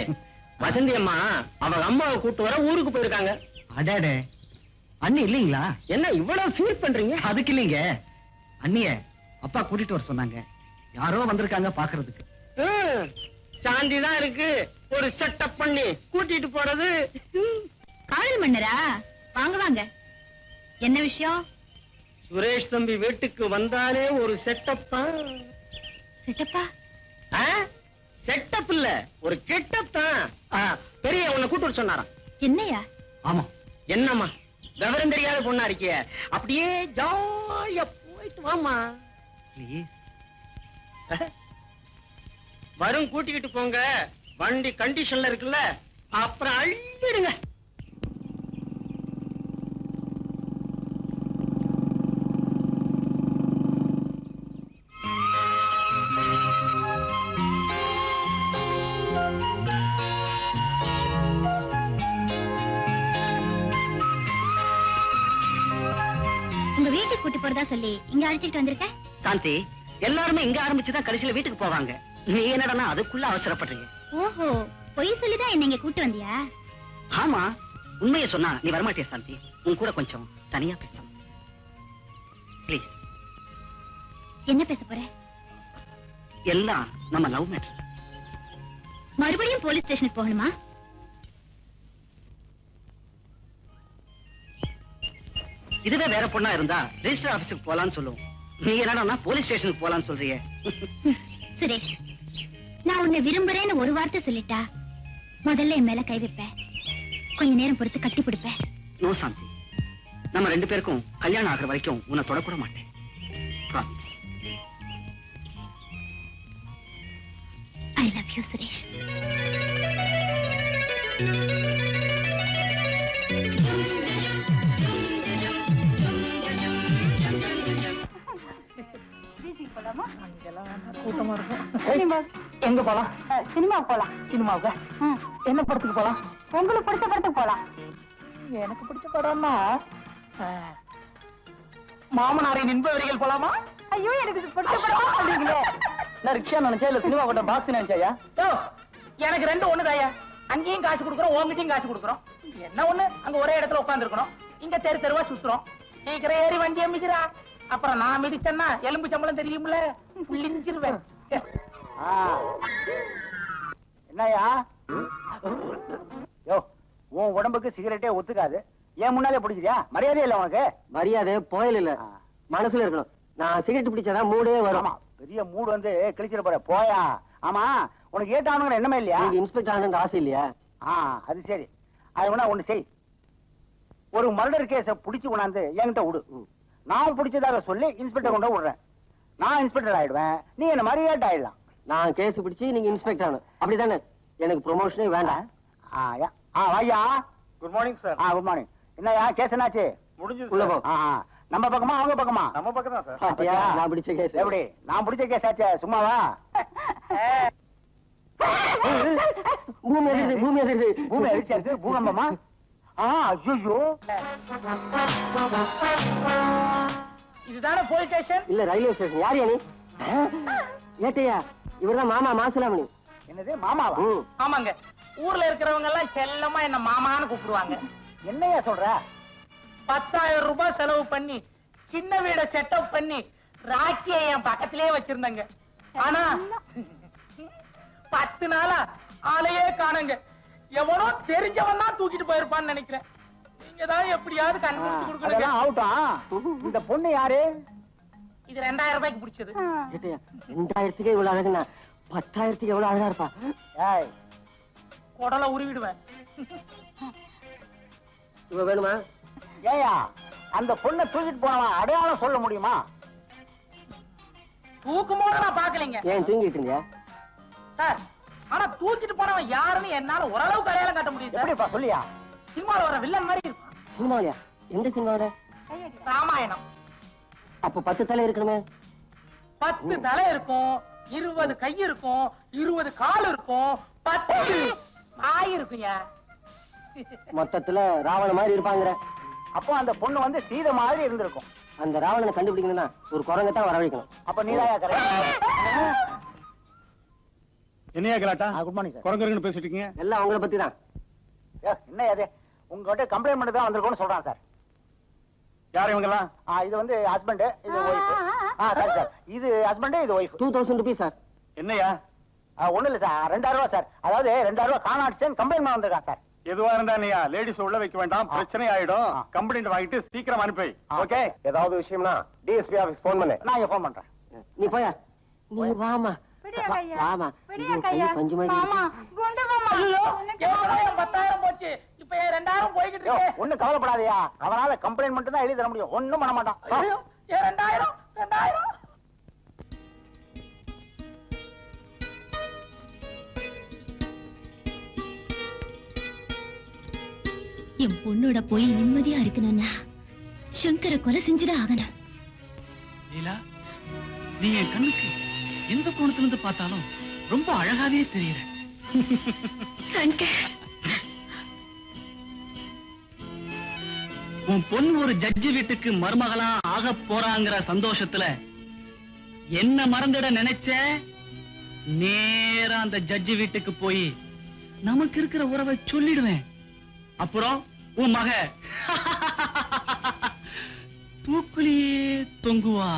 வசந்தி அம்மா அவங்க அம்மாவை கூட்டு வர ஊருக்கு போயிருக்காங்க. அடடே, அண்ணி இல்லீங்களா? என்ன இவ்வளவு ஃபீல் பண்றீங்க? அதுக்கு இல்லீங்க, அண்ணிய அப்பா கூட்டிட்டு வர சொன்னாங்க. யாரோ வந்திருக்காங்க பாக்குறதுக்கு. சாந்தி தான் இருக்கு ஒரு செட்டப் பண்ணி கூட்டிட்டு போறது. காதல் மன்னரா? வாங்க வாங்க. என்ன விஷயம்? சுரேஷ் தம்பி வீட்டுக்கு வந்தாலே ஒரு செட்டப் தான். செட்டப்பா? செட்டப் இல்ல, ஒரு கெட்டப் தான். பெரிய உன்னை கூட்டு சொன்னாராம். என்னையா? ஆமா. என்னம்மா விவரம் தெரியாத பொண்ணா இருக்கிய, அப்படியே ஜாலியா போயிட்டு வாமா ப்ளீஸ். வரும் கூட்டிக்கிட்டு போங்க, வண்டி கண்டிஷன்ல இருக்குல்ல, அப்புறம் அள்ளிடுங்க. உங்க வீட்டுக்கு கூட்டி போறதா சொல்லி இங்க அழைச்சிட்டு வந்திருக்க. சாந்தி, எல்லாருமே இங்க ஆரம்பிச்சுதான் கடைசியில வீட்டுக்கு போவாங்க. நீ என்னடா அதுக்குள்ள அவசரப்படுறீங்க? ஓஹோ, பொய் சொல்லிதான் என்ன இங்க கூட்டு வந்தியா? ஆமா, உண்மையை சொன்னா நீ வரமாட்டியா சாந்தி? உன் கூட கொஞ்சம் தனியா பேசணும் ப்ளீஸ். என்ன பேச போற? எல்லாம் நம்ம லவ் மேட்டர். மறுபடியும் போலீஸ் ஸ்டேஷனுக்கு போகணுமா? இதுவே வேற பொண்ணா இருந்தா ரெஜிஸ்டர் ஆபீஸுக்கு போலான்னு சொல்லுவோம். நீ என்னடா போலீஸ் ஸ்டேஷனுக்கு போலான்னு சொல்றியே? சுரேஷ், நான் உன்னை விரும்புறேன்னு ஒரு வார்த்தை சொல்லிட்டா முதல்ல என் மேல கை வைப்பேன், கொஞ்ச நேரம் பொறுத்து கட்டி பிடிப்பேன். நோ சாந்தி, நம்ம 2 பேருக்கும் கல்யாணம் ஆகிற வரைக்கும் உன்னை தொடக்கூட மாட்டேன். Promise. I love you Suresh. கூட்டமா இருக்கும். எங்க போலாம்? சினிமா போலாம். சினிமாவுக்கு என்ன படத்துக்கு போலாம்? உங்களுக்கு பிடிச்ச படத்துக்கு போலாம். எனக்கு பிடிச்ச படம்னா மாமனாரின் இன்ப வரிகள் போலாமா? ஐயோ, எனக்கு பிடிச்ச படம் சொல்றீங்களே. நான் ரிக்ஷா நினைச்சா இல்ல சினிமா கூட பாக்ஸ் நினைச்சாயா? எனக்கு 2 ஒண்ணுதாயா. அங்கேயும் காசு கொடுக்குறோம், உங்ககிட்டயும் காசு கொடுக்குறோம். என்ன ஒண்ணு, அங்க ஒரே இடத்துல உட்கார்ந்து இருக்கணும், இங்க தெரு தெருவா சுத்துறோம். சீக்கிரம் ஏறி வண்டி அமிக்கிறா. அப்புறம் நான் மிதிச்சேன்னா எலும்பு சம்பளம் தெரியும்ல, புள்ளிஞ்சிருவேன். என்னையா யோ, உன் உடம்புக்கு சிகரெட்டே ஒத்துக்காது, ஏன் முன்னாலே பிடிச்சியா? மரியாதை இல்ல உனக்கு? மரியாதை போயில இல்ல, மனசுல இருக்கணும். நான் சிகரெட் பிடிச்சாதான் மூடே வரும். பெரிய மூடு வந்து கிழிச்சிட போற போயா. ஆமா, உனக்கு ஏட்டானுங்கிற எண்ணமே இல்லையா? இன்ஸ்பெக்டர் ஆனது ஆசை இல்லையா? அது சரி. அது வேணா ஒண்ணு செய், ஒரு மர்டர் கேஸ புடிச்சு கொண்டாந்து என்கிட்ட விடு. நான் பிடிச்சதாக சொல்லி இன்ஸ்பெக்டர் கொண்டு விடுறேன். நான் இன்ஸ்பெக்டர் ஆயிடுவேன், நீ என்ன மாதிரி ஏட் ஆயிடலாம். நான் கேஸ் பிடிச்சு நீங்க இன்ஸ்பெக்டர் ஆகணும், அப்படிதானே? எனக்கு ப்ரொமோஷனே வேண்டாம். வாயா. Good morning sir. Good morning. என்னயா கேஸ் என்னாச்சு? முடிஞ்சது உள்ள போ. நம்ம பக்கமா அவங்க பக்கமா? நம்ம பக்கம் தான் சார். நான் பிடிச்ச கேஸ். எப்படி? நான் பிடிச்ச கேஸ் ஆச்சே, சும்மாவா? பூமி எதிர்த்து, பூமி எதிர்த்து. பூமி எதிர்த்து பூகம்பமா? ஐயோ, இதுதானே போலீஸ் ஸ்டேஷன்? இல்ல, ரயில்வே ஸ்டேஷன். யார் நீ? ஏட்டையா, இவர்தான் மாமா மாசுலாமணி. என்னது மாமாவா? ஆமாங்க, ஊர்ல இருக்கிறவங்க எல்லாம் செல்லமா என்ன மாமான்னு கூப்பிடுவாங்க. என்னையா சொல்ற? 10,000 ரூபாய் செலவு பண்ணி சின்ன வீட செட்டப் பண்ணி ராக்கிய என் பக்கத்திலே வச்சிருந்தங்க. ஆனா 10 நாளா ஆளையே காணுங்க. எவனோ தெரிஞ்சவன் தான் தூக்கிட்டு போயிருப்பான்னு நினைக்கிறேன். நீங்க தான் எப்படியாவது கண்டுபிடிச்சு கொடுக்கணும். ஆகட்டும், இந்த பொண்ணு யாரு? இது 2000 ரூபாய்க்கு பிடிச்சது. 2000க்கு இவ்வளவு அழகுனா 10,000க்கு எவ்வளவு அழகா இருப்பா? குடலை உருவிடுவேன். இவ வேணுமா? ஏயா, அந்த பொண்ணை தூக்கிட்டு போனவன் அடையாளம் சொல்ல முடியுமா? தூக்கும் போது நான் பாக்கலீங்க. ஏன் தூங்கிட்டு இருந்தியா சார்? ஆனா தூக்கிட்டு போனவன் யாருன்னு என்னால ஓரளவுக்கு அடையாளம் காட்ட முடியும். எப்படிப்பா சொல்லியா? சினிமாவில் வர வில்லன் மாதிரி இருக்கும். சினிமாவியா? எந்த சினிமாவோட? ராமாயணம். அப்ப 10 தலை இருக்கணுமே? 10 தலை இருக்கும், 20 கை இருக்கும், 20 கால் இருக்கும், 10 வாய் இருக்குங்க. மொத்தத்துல ராவண மாதிரி இருப்பாங்கிற. அப்போ அந்த பொண்ணு வந்து சீதை மாதிரி இருந்திருக்கும். அந்த ராவணனை கண்டுபிடிக்கணும்னா ஒரு குரங்கத்தான் வரவழைக்கணும். அப்ப நீதான் என்னையா கலாட்டா? Good morning sir. குரங்கு பேசிட்டு இருக்கீங்க? எல்லாம் அவங்கள பத்தி தான். என்ன அது? உங்ககிட்ட கம்ப்ளைண்ட் பண்ணி தான் வந்திருக்கோம்னு சொல்றான் சார். யார் இவங்கெல்லாம்? இது வந்து ஹஸ்பண்ட், இது ஒய்ஃப். சரி சார், இது ஹஸ்பண்ட், இது ஒய்ஃப். 2000 rupees sir. என்னையா? ஒண்ணு இல்ல சார், 2000 ரூபாய் சார். அதாவது 2000 ரூபாய் காணாச்சுன்னு கம்ப்ளைண்ட் பண்ண வந்திருக்கான் சார். எதுவா இருந்தா நீயா லேடிஸ் உள்ள வைக்க வேண்டாம், பிரச்சனை ஆயிடும். கம்ப்ளைண்ட் வாங்கிட்டு சீக்கிரம் அனுப்பி. ஓகே, ஏதாவது விஷயம்னா டிஎஸ்பி ஆபீஸ் போன் பண்ணு. நான் போன் பண்றேன். நீ போயா, நீ வாமா வாமா. பஞ்சு மாதிரி 10,000 போச்சு, இப்ப 2,000 போய்கிட்டு இருக்கு. ஒண்ணும் கவலைப்படாதயா, அவனால கம்ப்ளைண்ட் மட்டும் தான் எழுதி தர முடியும், ஒண்ணும் பண்ண மாட்டான். 2,000 என் பொண்ணோட போய் நிம்மதியா இருக்கணும்னா சங்கரை கொலை செஞ்சுதான் ஆகணும். லீலா, நீ என் கண்ணுக்கு எந்த கோணத்துல இருந்து பார்த்தாலும் ரொம்ப அழகாவே தெரியற. சங்கர், உன் பொண்ணு ஒரு ஜட்ஜி வீட்டுக்கு மருமகளா ஆக போறாங்கிற சந்தோஷத்துல என்ன மறந்துட நினைச்ச, நேரா அந்த ஜட்ஜி வீட்டுக்கு போய் நமக்கு இருக்கிற உறவை சொல்லிடுவேன். அப்புறம் உன் மக தூக்குலியே தொங்குவா.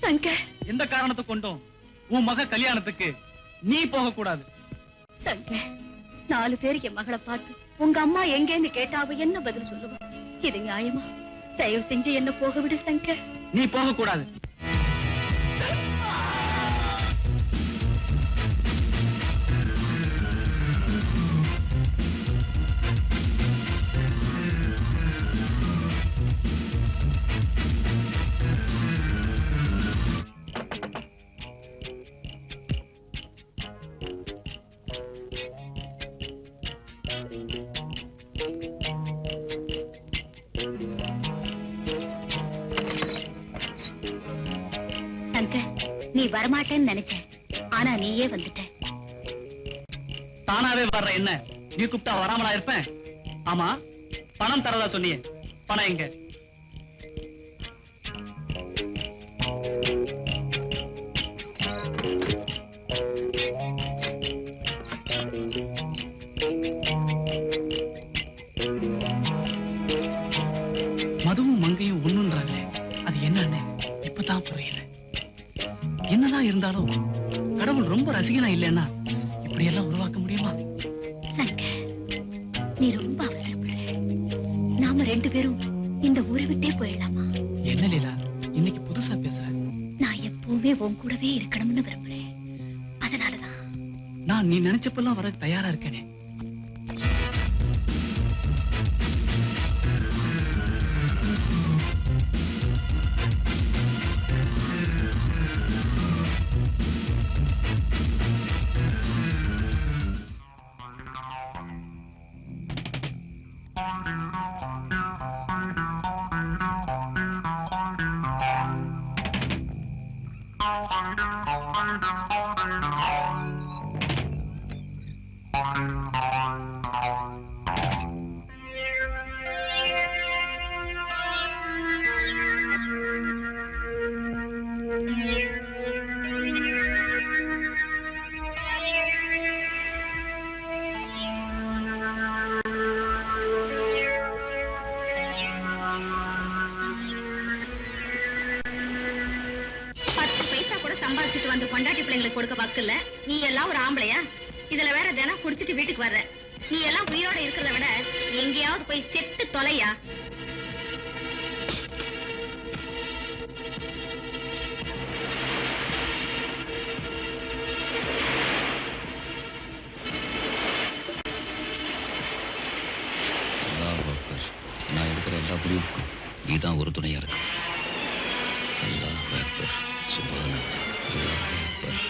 சங்கர், எந்த காரணத்தை கொண்டும் உன் மக கல்யாணத்துக்கு நீ போக கூடாது. சங்கர், 4 பேர் என் மகளை பார்த்து உங்க அம்மா எங்கேன்னு கேட்டாவ என்ன பதில் சொல்லுவா? இது நியாயமா? தயவு செஞ்சு என்ன போக விடு சங்கர். நீ போக கூடாது. சங்கர், நீ வரமாட்டேன்னு நினைச்சேன், ஆனா நீயே வந்துட்ட. தானாவே வர்ற என்ன நீ கூப்பிட்டா வராமலா இருப்பேன்? ஆமா, பணம் தரதா சொன்னியே, பணம் எங்க? மதுவும் மங்கையும் ஒண்ணுன்றாங்களே, அது என்னன்னு இப்பதான் புரியல. என்னதான் இருந்தாலும் கடவுள் ரொம்ப ரசிகனா இல்லைன்னா இப்படி எல்லாம் உருவாக்க முடியுமா? சங்கர், நீ ரொம்ப அவசரப்படுற. நாம 2 பேரும் இந்த ஊரை விட்டே போயிடலாமா? என்ன லீலா, இன்னைக்கு புதுசா பேசுற? நான் எப்பவுமே உன் கூடவே இருக்கணும்னு விரும்புறேன். அதனாலதான் நான் நீ நினைச்சப்பெல்லாம் வர தயாரா இருக்கேனே. சம்பாதிச்சுட்டு வந்து கொண்டாட்டி பிள்ளைங்களுக்கு கொடுக்க வக்கில்ல. நீ எல்லாம் ஒரு ஆம்பளையா? இதுல வேற தினம் குடிச்சிட்டு வீட்டுக்கு வர்ற. நீ எல்லாம் உயிரோட இருக்கிறத விட எங்கேயாவது போய் செத்து தொலையா. நான் எடுக்கிற எல்லா முடிவுக்கும் நீதான் ஒரு துணையா இருக்கு. அல்லாஹ் அக்பர், சுப்ஹானல்லாஹ், அல்லாஹ் அக்பர்.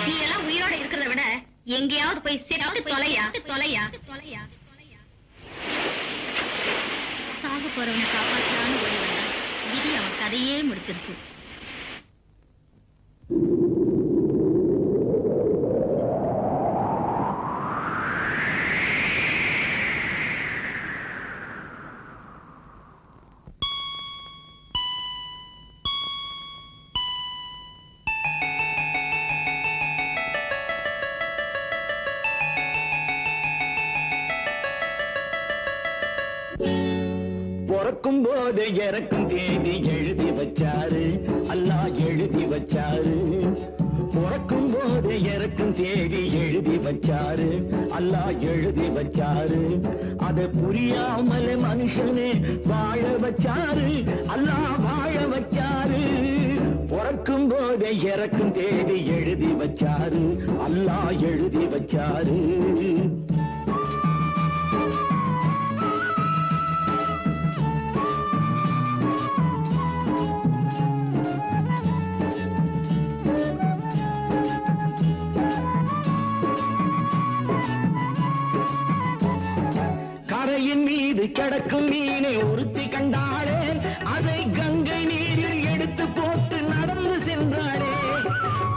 நீ எல்லாம் உயிரோட இருக்கிறத விட எங்கேயாவது போய் செத்து தொலையா தொலையா தொலையா. சாக போறவனை காப்பாற்றலான்னு ஓடி வந்தான். விதி அவன் கதையே முடிச்சிருச்சு. பிறக்கும் போது இறக்கும் தேதி எழுதி வச்சாரு, அல்லாஹ் எழுதி வச்சாரு. பிறக்கும் போது இறக்கும் தேதி எழுதி வச்சாரு, அல்லாஹ் எழுதி வச்சாரு. அதை புரியாமல் மனுஷனே வாழ வச்சாரு, அல்லாஹ் வாழ வச்சாரு. பிறக்கும் போது இறக்கும் தேதி எழுதி வச்சாரு, அல்லாஹ் எழுதி வச்சாரு. கரையின் மீது கிடக்கும் மீனை ஒருத்தி கண்டாளே, அதை கங்கை நீரில் எடுத்து போட்டு நடந்து சென்றாளே.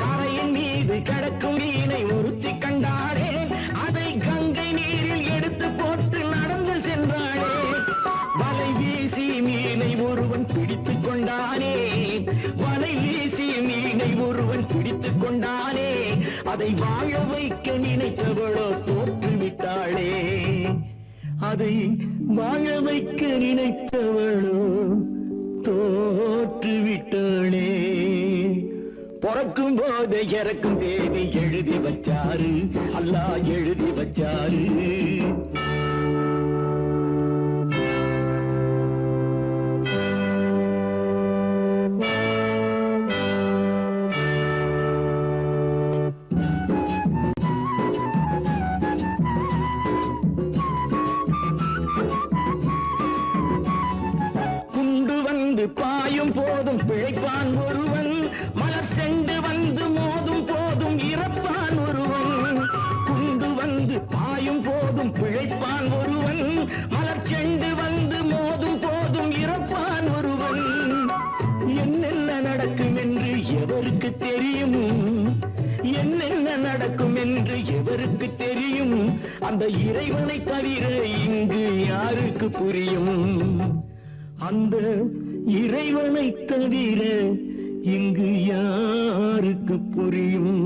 கரையின் மீது கிடக்கும் மீனை ஒருத்தி கண்டாளே, அதை கங்கை நீரில் எடுத்து போட்டு நடந்து சென்றாளே. வலை வீசி மீனை ஒருவன் பிடித்துக் கொண்டானே, வலை வீசி மீனை ஒருவன் பிடித்துக் கொண்டானே. அதை வாழ வைக்க நினைத்தவளோ தோற்றுவிட்டாளே, அதை வாழ வைக்க நினைத்தவளோ தோற்றுவிட்டாளே. பிறக்கும் போது இறக்கும் தேதி எழுதி வச்சாரு, அல்லாஹ் எழுதி வச்சாரு. பாயும் போதும் பிழைப்பான் ஒருவன், மலர் செண்டு வந்து மோதும் போதும் இறப்பான் ஒருவன். குண்டு வந்து பாயும் போதும் பிழைப்பான் ஒருவன், மலர் செண்டு வந்து மோதும் போதும் இறப்பான் ஒருவன். என்னென்ன நடக்கும் என்று எவருக்கு தெரியும், என்னென்ன நடக்கும் என்று எவருக்கு தெரியும். அந்த இறைவனை தவிர இங்கு யாருக்கு புரியும், அந்த இறைவனை தவிர இங்கு யாருக்கு புரியும்.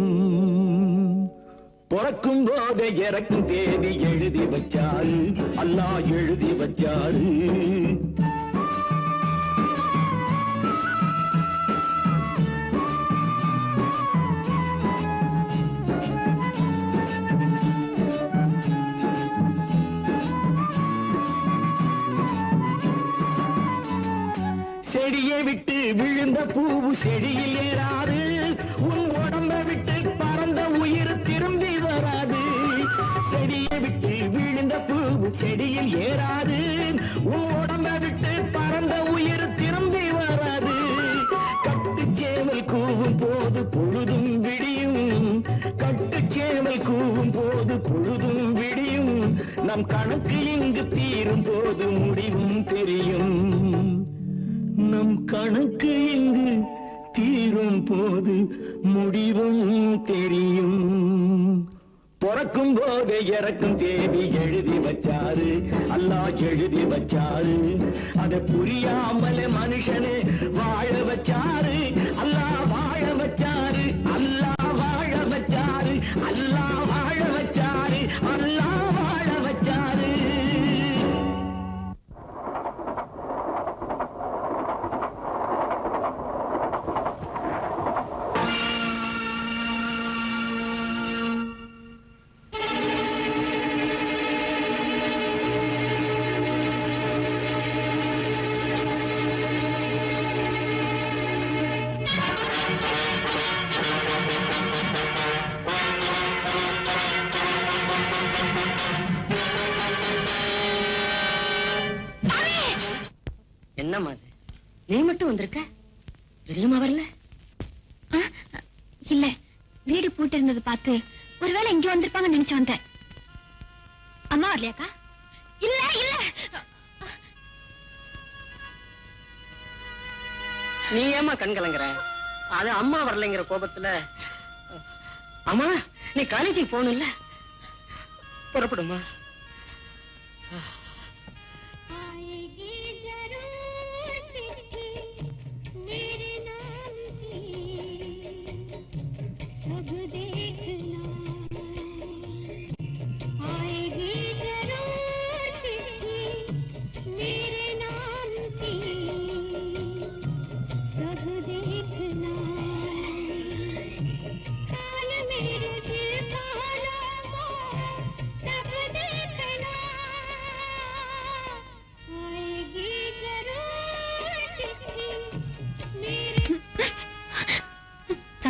பிறக்கும் போது இறக்கும் தேதி எழுதி வச்சாரு, அல்லாஹ் எழுதி வச்சாரு. செடியை விட்டு விழுந்த பூவு செடியில் ஏறாது, உன் உடம்பை விட்டு பறந்த உயிர் திரும்பி வராது. செடியை விட்டு விழுந்த பூவு செடியில் ஏறாது, உன் உடம்பை விட்டு பறந்த உயிர் திரும்பி வராது. கட்டுச்சேவல் கூவும் போது பொழுதும் விடியும், கட்டுச்சேவல் கூவும் போது பொழுதும் விடியும். நம் கணக்கு இங்கு தீரும் போது முடிவும் தெரியும், நம் கணக்கு இங்கு தீரும் போது முடிவும் தெரியும். பிறக்கும் போது இறக்கும் தேதி எழுதி வச்சாரு, அல்லாஹ் எழுதி வச்சாரு. அதை புரியாமலே மனுஷனே வாழ வச்சாரு, அல்லாஹ் வாழ வச்சாரு, அல்லாஹ் வாழ வச்சாரு, அல்லாஹ் வாழ வச்சாரு, அல்லாஹ் வாழ வச்சாரு. என்னம்மா அது, நீ மட்டும் வந்திருக்க, பெரியம்மா வரல? இல்ல, வீடு பூட்டு இருந்தது பார்த்து ஒருவேளை இங்க வந்திருப்பாங்க நினைச்சு வந்தேன். அம்மா வரலையாக்கா? இல்ல இல்ல, நீ ஏமா கண் கலங்குற? அது அம்மா வரலைங்கிற கோபத்துல. அம்மா, நீ காலேஜுக்கு போகணும் இல்ல, புறப்படுமா? आएगी जरूर चिट्ठी मेरे नाम की।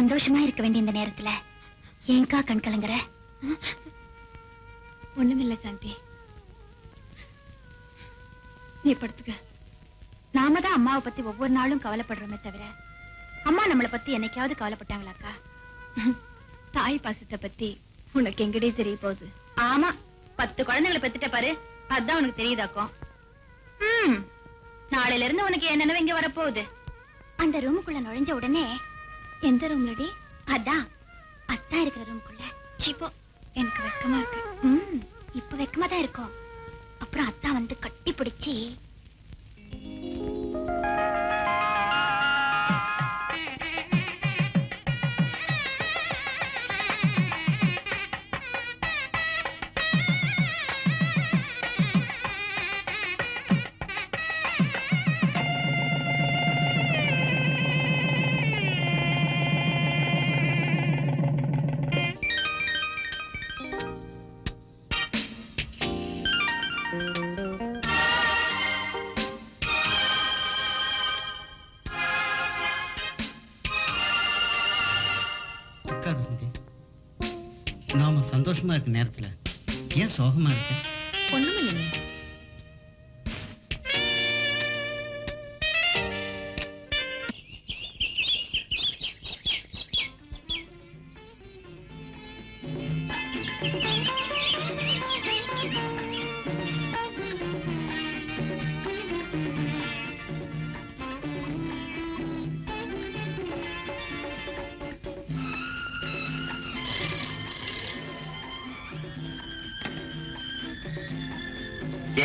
சந்தோஷமா இருக்க வேண்டிய இந்த நேரத்துல ஏங்கா கண் கலங்குற? ஒண்ணுமில்ல சாந்தி, நீ படுத்துக்க. நாம தான் அம்மாவை பத்தி ஒவ்வொரு நாளும் கவலைப்படுறோமே தவிர அம்மா நம்மளை பத்தி என்னைக்காவது கவலைப்பட்டாங்களாக்கா? தாய் பாசத்தை பத்தி உனக்கு எங்கடே தெரிய போகுது? ஆமா, 10 குழந்தைகளை பெத்துட்ட பாரு, அதான் உனக்கு தெரியுதாக்கும். நாளையில இருந்து உனக்கு என்னென்ன இங்க வரப்போகுது. அந்த ரூமுக்குள்ள நுழைஞ்ச உடனே, எந்த ரூம்லடி? அதான் அத்தா இருக்கிற ரூமுக்குள்ள. சிப்போ, எனக்கு வெக்கமா இருக்கு. இப்ப வெக்கமா தான் இருக்கும். அப்புறம் அத்தா வந்து கட்டி பிடிச்சி, நாம சந்தோஷமா இருக்க நேரத்துல ஏன் சோகமா இருக்க? ஒண்ணும் இல்லைங்க.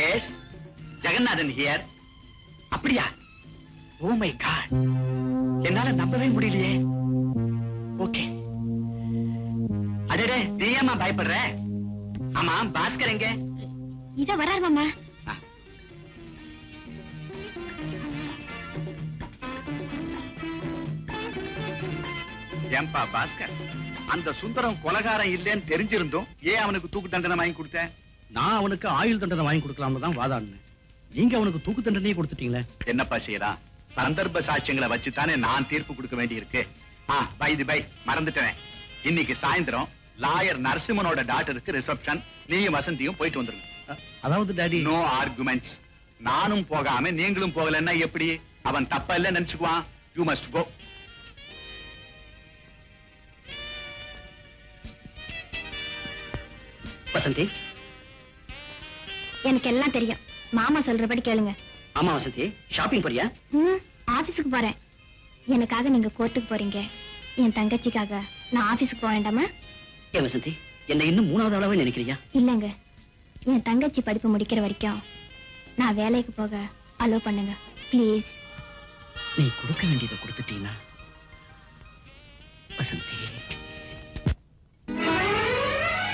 Yes, Jeganathan here. அப்படியா? ஓ மை காட், என்னால நம்பவே முடியலையே. ஓகே. அடடே, நீ ஏம்மா பயப்படுற? ஆமா, பாஸ்கர் எங்க? இத வரார் மாமா. ஏன்பா பாஸ்கர், அந்த சுந்தரம் கொலகாரம் இல்லைன்னு தெரிஞ்சிருந்தோம் ஏன் அவனுக்கு தூக்கு தண்டனை வாங்கி கொடுத்த? நான் அவனுக்கு ஆயுள் தண்டனை வாங்கி கொடுக்கலாம்னு தான் வாதாடினேன். நீங்க அவனுக்கு தூக்கு தண்டனையே கொடுத்துட்டீங்களே. என்னப்பா செய்யலாம், சந்தர்ப்ப சாட்சியங்களை வச்சுத்தானே நான் தீர்ப்பு கொடுக்க வேண்டி இருக்கு. பை மறந்துட்டேன், இன்னைக்கு சாயந்தரம் லாயர் நரசிம்மனோட டாக்டருக்கு ரிசப்ஷன். நீயும் வசந்தியும் போயிட்டு வந்துருங்க. அதாவது டாடி, நோ ஆர்குமெண்ட்ஸ். நானும் போகாம நீங்களும் போகலன்னா எப்படி? அவன் தப்ப இல்ல நினைச்சுக்குவான். You must go. வசந்தி, எனக்கு எல்லாம் தெரியும். மாமா சொல்றபடி கேளுங்க. ஆமா வசந்தி, ஷாப்பிங் போறியா? ஆபீஸுக்கு போறேன். எனக்காக நீங்க கோர்ட்டுக்கு போறீங்க, என் தங்கச்சிக்காக நான் ஆபீஸுக்கு போக வேண்டாமா? ஏன் வசந்தி, என்ன இன்னும் 3வது ஆளாவே நினைக்கிறியா? இல்லங்க, என் தங்கச்சி படிப்பு முடிக்கிற வரைக்கும் நான் வேலைக்கு போக அலோவ் பண்ணுங்க ப்ளீஸ். நீ கொடுக்க வேண்டியதை கொடுத்துட்டீங்கன்னா வசந்தி.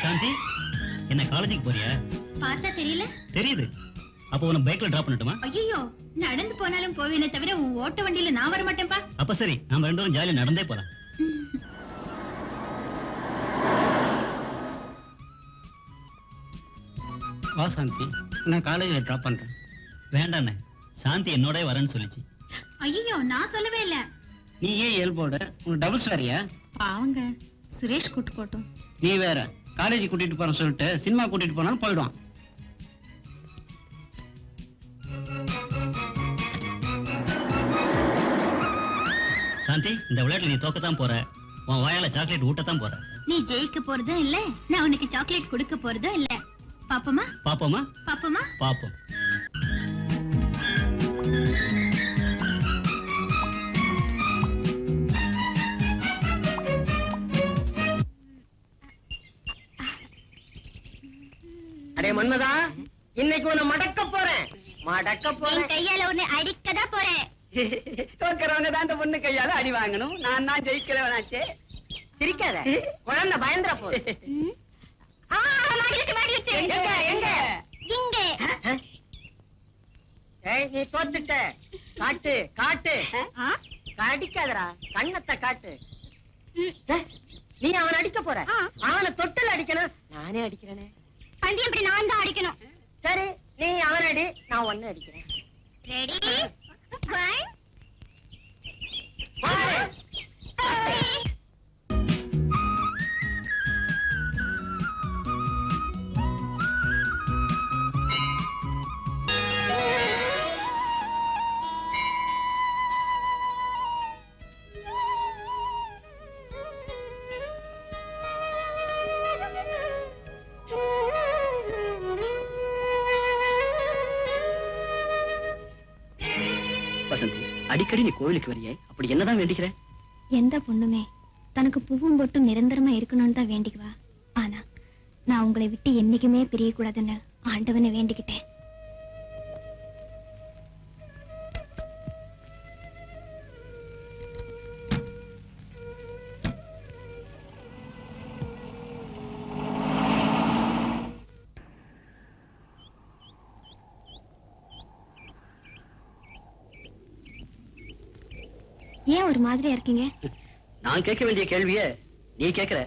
சாந்தி, என்ன காலேஜுக்கு போறியா? பார்த்தா தெரியல. தெரியுது. அப்போ உன பைக்ல டிராப் பண்ணட்டுமா? ஐயோ, நடந்து போனாலும் போவேனே தவிர உன் ஓட்ட வண்டியில நான் வர மாட்டேன்பா. அப்ப சரி, நாம 2 பேரும் ஜாலியா நடந்தே போலாம். வா சாந்தி, நான் காலேஜ்ல டிராப் பண்றேன். வேண்டாண்ணே, சாந்தி என்னோட வரேன்னு சொல்லிச்சு. ஐயோ, நான் சொல்லவே இல்ல. நீ ஏன் எல்போட? உனக்கு டபுள்ஸ் வேறியா? பாவங்க, சுரேஷ் கூட்டு போட்டும். நீ வேற காலேஜ் கூட்டிட்டு போறேன்னு சொல்லிட்டு சினிமா கூட்டிட்டு போனாலும் போயிடுவான். சாந்தி, இந்த விளையாட்டுல நீ தோக்கத்தான் போற. உன் வாயால சாக்லேட் ஊட்டத்தான் போற. நீ ஜெயிக்க போறதும் இல்ல, நான் உனக்கு சாக்லேட் கொடுக்க போறதும் இல்ல. பாப்போமா? பாப்போமா? பாப்போமா? பாப்போம். அடே மன்மதா, இன்னைக்கு உன்னை மடக்க போறேன். கையால உன்னை அடிக்கதான் போறேன். தோக்கிறவங்க தான் இந்த பொண்ணு கையால அடி வாங்கணும். நான் தான் ஜெயிக்கிறவனாச்சே. சிரிக்காத, குழந்தை பயந்துற போது. நீ தோத்துட்ட. காட்டு காட்டு, அடிக்காதடா, கண்ணத்தை காட்டு. நீ அவனை அடிக்க போற. அவனை தொட்டில் அடிக்கணும். நானே அடிக்கிறேனே. பண்டி எப்படி நான் தான் அடிக்கணும். சரி, நீ அவன் அடி, நான் ஒன்னு அடிக்கிறேன். ரெடி? அடிக்கடி நீ கோவிலுக்கு வரியே, அப்படி என்னதான் வேண்டிக்கிற? எந்த பொண்ணுமே தனக்கு பூவும் போட்டும் நிரந்தரமா இருக்கணும்னு தான் வேண்டிக்குவா. ஆனா நான் உங்களை விட்டு என்னைக்குமே பிரியக்கூடாதுன்னு ஆண்டவனை வேண்டிக்கிட்டேன். ஏன் ஒரு மாதிரியா இருக்கீங்க? நான் கேட்க வேண்டிய கேள்விய நீ கேட்கிற.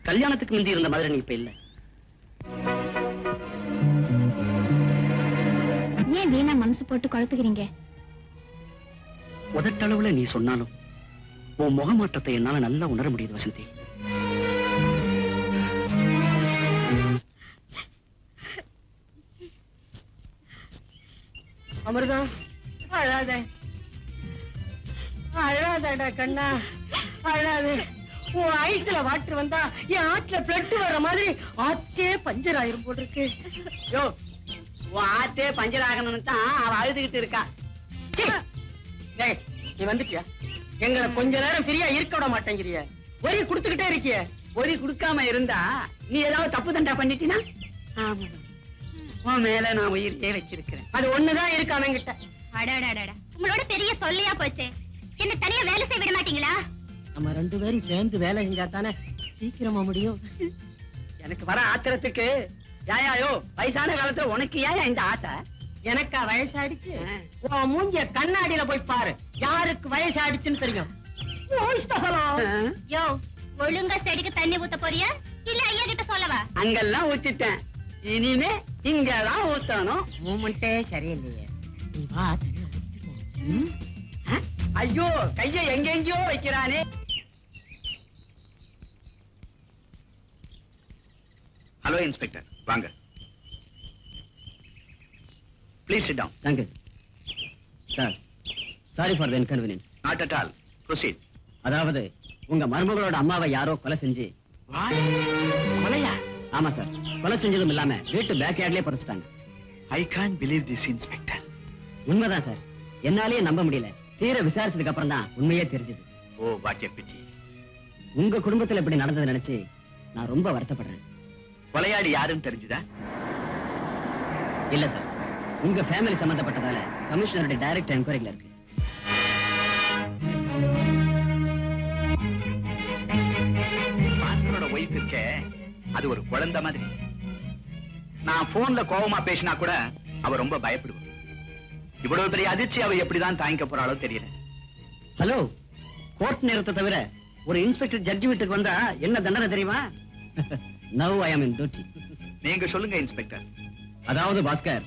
கல்யாணத்துக்கு முந்தி இருந்த மாதிரி நீ இப்ப இல்ல. ஏன் வீணா மனசு போட்டு குழப்புகிறீங்க? உதட்டளவுல நீ சொன்னாலும் உன் முகமாற்றத்தை என்னால நல்லா உணர முடியுது வசந்தி. அமிர்தா, அழாத அழாதடா கண்ணா, அழாத. உன் ஐஸ்ல வாட்டர் வந்தா என் ஆற்றுல பிளட் வர்ற மாதிரி ஆச்சே பஞ்சர் ஆயிரும் போல் இருக்கு. யோ, உன் ஆச்சே பஞ்சர் ஆகணும்னு தான் அவ அழுதுகிட்டு இருக்கா. டேய், நீ வந்துட்டியா? எங்களை கொஞ்ச நேரம் ஃப்ரீயா இருக்க விட மாட்டேங்கிறிய. ஒரே குடுத்துக்கிட்டே இருக்கிய. ஒரி குடுக்காம இருந்தா நீ ஏதாவது தப்பு தண்டா பண்ணிட்டினா? ஆமா, உன் மேல நான் உயிர்த்தே வச்சிருக்கிறேன். அது ஒண்ணுதான் இருக்கு அவன்கிட்ட. அடடடடா, உங்களோட பெரிய சொல்லியா போச்சு. என்ன தனியா வேலை செய்ய விட மாட்டீங்களா? நம்ம 2 பேரும் சேர்ந்து வேலை செஞ்சா தானே சீக்கிரமா முடியும். எனக்கு வர ஆத்திரத்துக்கு யாயாயோ வயசான காலத்துல உனக்கு ஏன் இந்த ஆசை? எனக்கா வயசாயிடுச்சு? உன் மூஞ்சிய கண்ணாடியில போய் பாரு, யாருக்கு வயசாயிடுச்சுன்னு தெரியும். யோ, ஒழுங்கா செடிக்கு தண்ணி ஊத்த போறியா இல்ல ஐயா கிட்ட சொல்லவா? அங்கெல்லாம் ஊத்திட்டேன், இனிமே இங்கதான் ஊத்தணும். மூமெண்டே சரியில்லையே. நீ வா, ஐயோ, கைய எங்கெங்கயோ வைக்கிறானே. ஹலோ இன்ஸ்பெக்டர், வாங்க. Please sit down. Thank you sir. Sorry for the inconvenience. Not at all. Proceed. அதாவது உங்க மருமகளோட அம்மாவை யாரோ கொலை செஞ்சு. கொலையா? ஆமா சார், கொலை செஞ்சதும் இல்லாம வீட்டு பேக் யார்ட்லயே புதைச்சிட்டாங்க. I can't believe this inspector. உண்மைதான் சார், என்னாலேயே நம்ப முடியல. தீர விசாரிச்சதுக்கு அப்புறம் தான் உண்மையே தெரிஞ்சது. Oh, what a pity. உங்க குடும்பத்துல இப்படி நடந்ததை நினைச்சு நான் ரொம்ப வருத்தப்படுறேன். கொலையாடி யாருன்னு தெரிஞ்சுதா? இல்ல சார், உங்க ஃபேமிலி சம்பந்தப்பட்டதால கமிஷனருடைய டைரக்ட் என்கொயரில இருக்கு. பாஸ்கரோட ஒய்ஃப் இருக்கே, அது ஒரு குழந்தை மாதிரி. நான் போன்ல கோவமா பேசினா கூட அவ ரொம்ப பயப்படுவா. இவ்வளவு பெரிய அதிர்ச்சி அவ எப்படிதான் தாங்கிக்க போறாளோ தெரியல. ஹலோ, கோர்ட் நேரத்தை தவிர ஒரு இன்ஸ்பெக்டர் ஜட்ஜ் வீட்டுக்கு வந்தா என்ன தண்டனை தெரியுமா? Now I am in duty. நீங்க சொல்லுங்க இன்ஸ்பெக்டர். அதாவது பாஸ்கர்,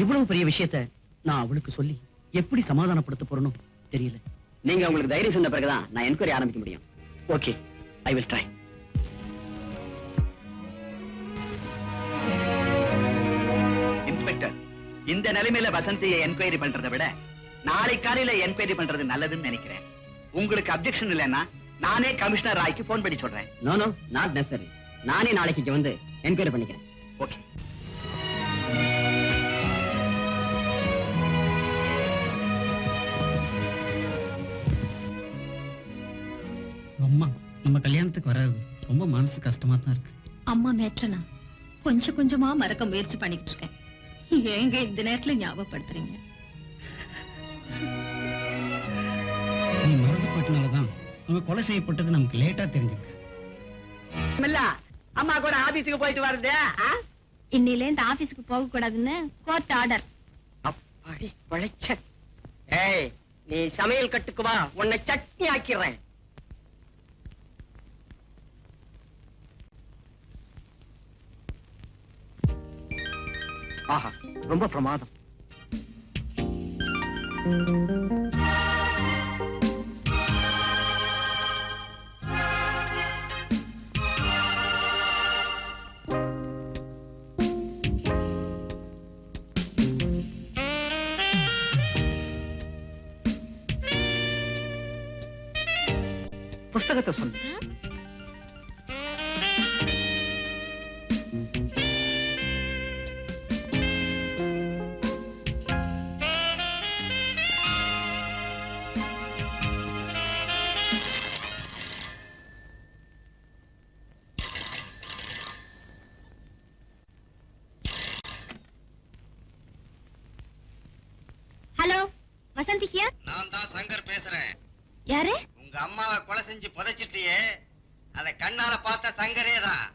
இவ்வளவு பெரிய விஷயத்தை நான் அவளுக்கு சொல்லி எப்படி சமாதானப்படுத்த போறணும் தெரியல. நீங்க உங்களுக்கு தைரியம் சொன்ன பிறகுதான் நான் என்கொயரி ஆரம்பிக்க முடியும். Okay, I will try. Inspector, இந்த நிலைமையில வசந்தியை என்கொயரி பண்றதை விட நாளை காலையில என்கொயரி பண்றது நல்லதுன்னு நினைக்கிறேன். உங்களுக்கு அப்செக்ஷன் இல்லைன்னா நானே கமிஷனர் ராய்க்கு போன் பண்ணி சொல்றேன். No no, not necessary. நானே நாளைக்கு இங்க வந்து என்கொயரி பண்ணிக்கிறேன். ஓகே. அம்மா நம்ம கல்யாணத்துக்கு வராது ரொம்ப மனசு கஷ்டமா தான் இருக்கு. அம்மா மேற்றனா கொஞ்சம் கொஞ்சமா மறக்க முயற்சி பண்ணிட்டு இருக்கேன். ஏங்க இந்த நேரத்துல ஞாபகப்படுத்துறீங்க? நீ மறந்து போயிட்டனாலதான் அவங்க கொலை செய்யப்பட்டது நமக்கு லேட்டா தெரிஞ்சிருக்கு. அம்மா கூட ஆபீஸுக்கு போயிட்டு வருது. இன்னில இருந்து ஆபீஸ்க்கு போக கூடாதுன்னு கோர்ட் ஆர்டர். அப்பாடி பழைச்ச. ஏய், நீ சமையல் கட்டுக்கு வா, உன்னை சட்னி ஆக்கிறேன். ஆஹா, ரொம்ப பிரமாதம். புஸ்தகத்தை சொல்லு. ஹியர்? நான் தான் சங்கர் பேசுறேன். யாரு? உங்க அம்மாவை கொலை செஞ்சு புதைச்சிட்டியே, அதை கண்ணால பார்த்த சங்கரே தான்.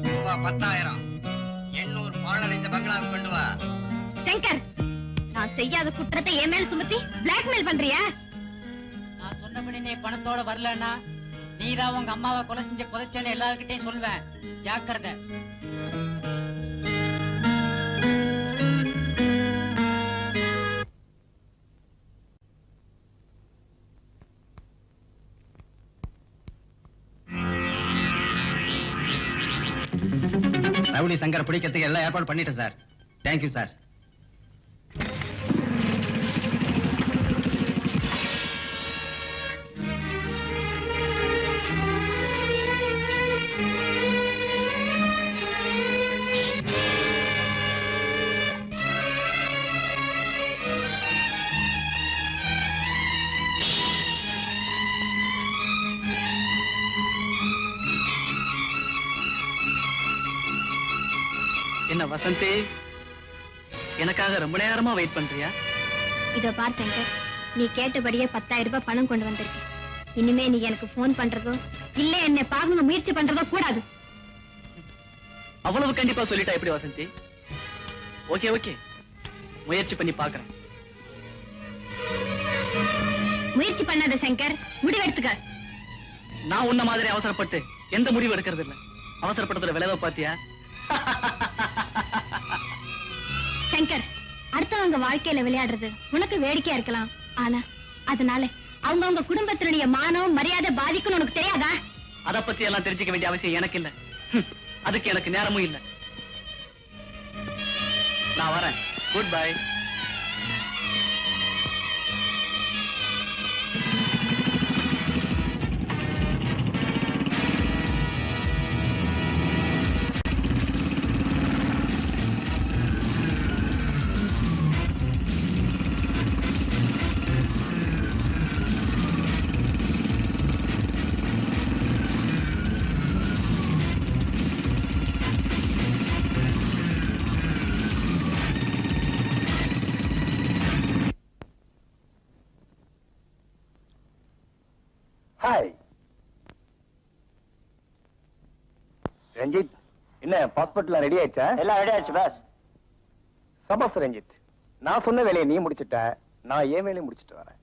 ரூபா 10,000 800 மாடல் பங்களாவுக்கு கொண்டு வா. சங்கர், நான் செய்யாத குற்றத்தை என் மேல் சுமத்தி பிளாக்மெயில் பண்றியா? நான் சொன்னபடி நீ பணத்தோட வரலன்னா நீதான் உங்க அம்மாவை கொலை செஞ்ச புதைச்சேன்னு எல்லாருக்கிட்டையும் சொல்வேன். ஜாக்கிரதை. ரவுடி சங்கர் பிடிக்கிறதுக்கு எல்லாம் ஏற்பாடு பண்ணிட்டேன் சார். Thank you sir. என்ன வசந்தி, எனக்காக ரொம்ப நேரமா வெயிட் பண்றியா? இதோ பார் சங்கர், நீ கேட்டபடியே 10,000 ரூபாய் பணம் கொண்டு வந்திருக்க. இனிமே நீ எனக்கு போன் பண்றதோ இல்ல என்னை பார்க்க முயற்சி பண்றதோ கூடாது. அவ்வளவு கண்டிப்பா சொல்லிட்டா எப்படி வசந்தி? ஓகே ஓகே, முயற்சி பண்ணி பாக்குறேன். முயற்சி பண்ணாத சங்கர், முடிவெடுத்துக்க. நான் உன்ன மாதிரி அவசரப்பட்டு எந்த முடிவு எடுக்கிறது இல்ல. அவசரப்பட்டதுல விளைவை பாத்தியா? சங்கர், அடுத்தவங்க வாழ்க்கையில விளையாடுறது உனக்கு வேடிக்கையா இருக்கலாம். ஆனா அதனால அவங்க குடும்பத்தினுடைய மானம் மரியாதை பாதிக்கும்னு உனக்கு தெரியாதா? அத பத்தி எல்லாம் தெரிஞ்சுக்க வேண்டிய அவசியம் எனக்கு இல்ல. அதுக்கு எனக்கு நேரமும் இல்ல. நான் வரேன். Good bye. ஹாய் ரஞ்சித், என்ன பாஸ்போர்ட்லாம் ரெடி ஆயிடுச்சா? எல்லாம் ரெடி ஆயிடுச்சு பாஸ். சபாஸ் ரஞ்சித், நான் சொன்ன வேலையை நீ முடிச்சுட்ட, நான் ஏன் வேலையை முடிச்சுட்டு வரேன்.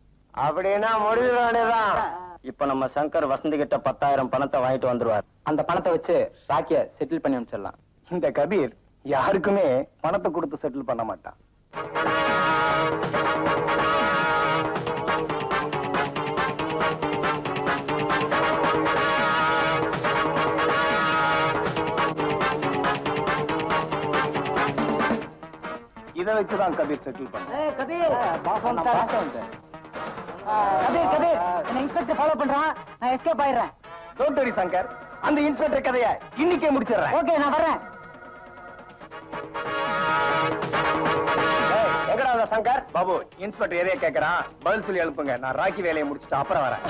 அப்படின்னா முடிவுதான். இப்ப நம்ம சங்கர் வசந்தி கிட்ட 10,000 பணத்தை வாங்கிட்டு வந்துருவார். அந்த பணத்தை வச்சு ராக்கிய செட்டில் பண்ணி வச்சிடலாம். இந்த கபீர் யாருக்குமே பணத்தை கொடுத்து செட்டில் பண்ண மாட்டான். இதை வச்சுதான் கபீர் செட்டில் பண்ண. கபீர், என்ன இன்ஸ்பெக்டர் ஃபாலோ பண்றான். நான் எஸ்கேப் ஆயிடுறேன். டோன்ட் வரி சங்கர், அந்த இன்ஸ்பெக்டர் கதையை இன்னைக்கே முடிச்சிடுறேன். ஓகே, நான் வர்றேன். எங்கடா சங்கர்? பாபு, இன்ஸ்பெக்டர் எதைய கேட்கறான், பதில் சொல்லி எழுப்புங்க. நான் ராக்கி வேலையை முடிச்சுட்டு அப்புறம் வரேன்.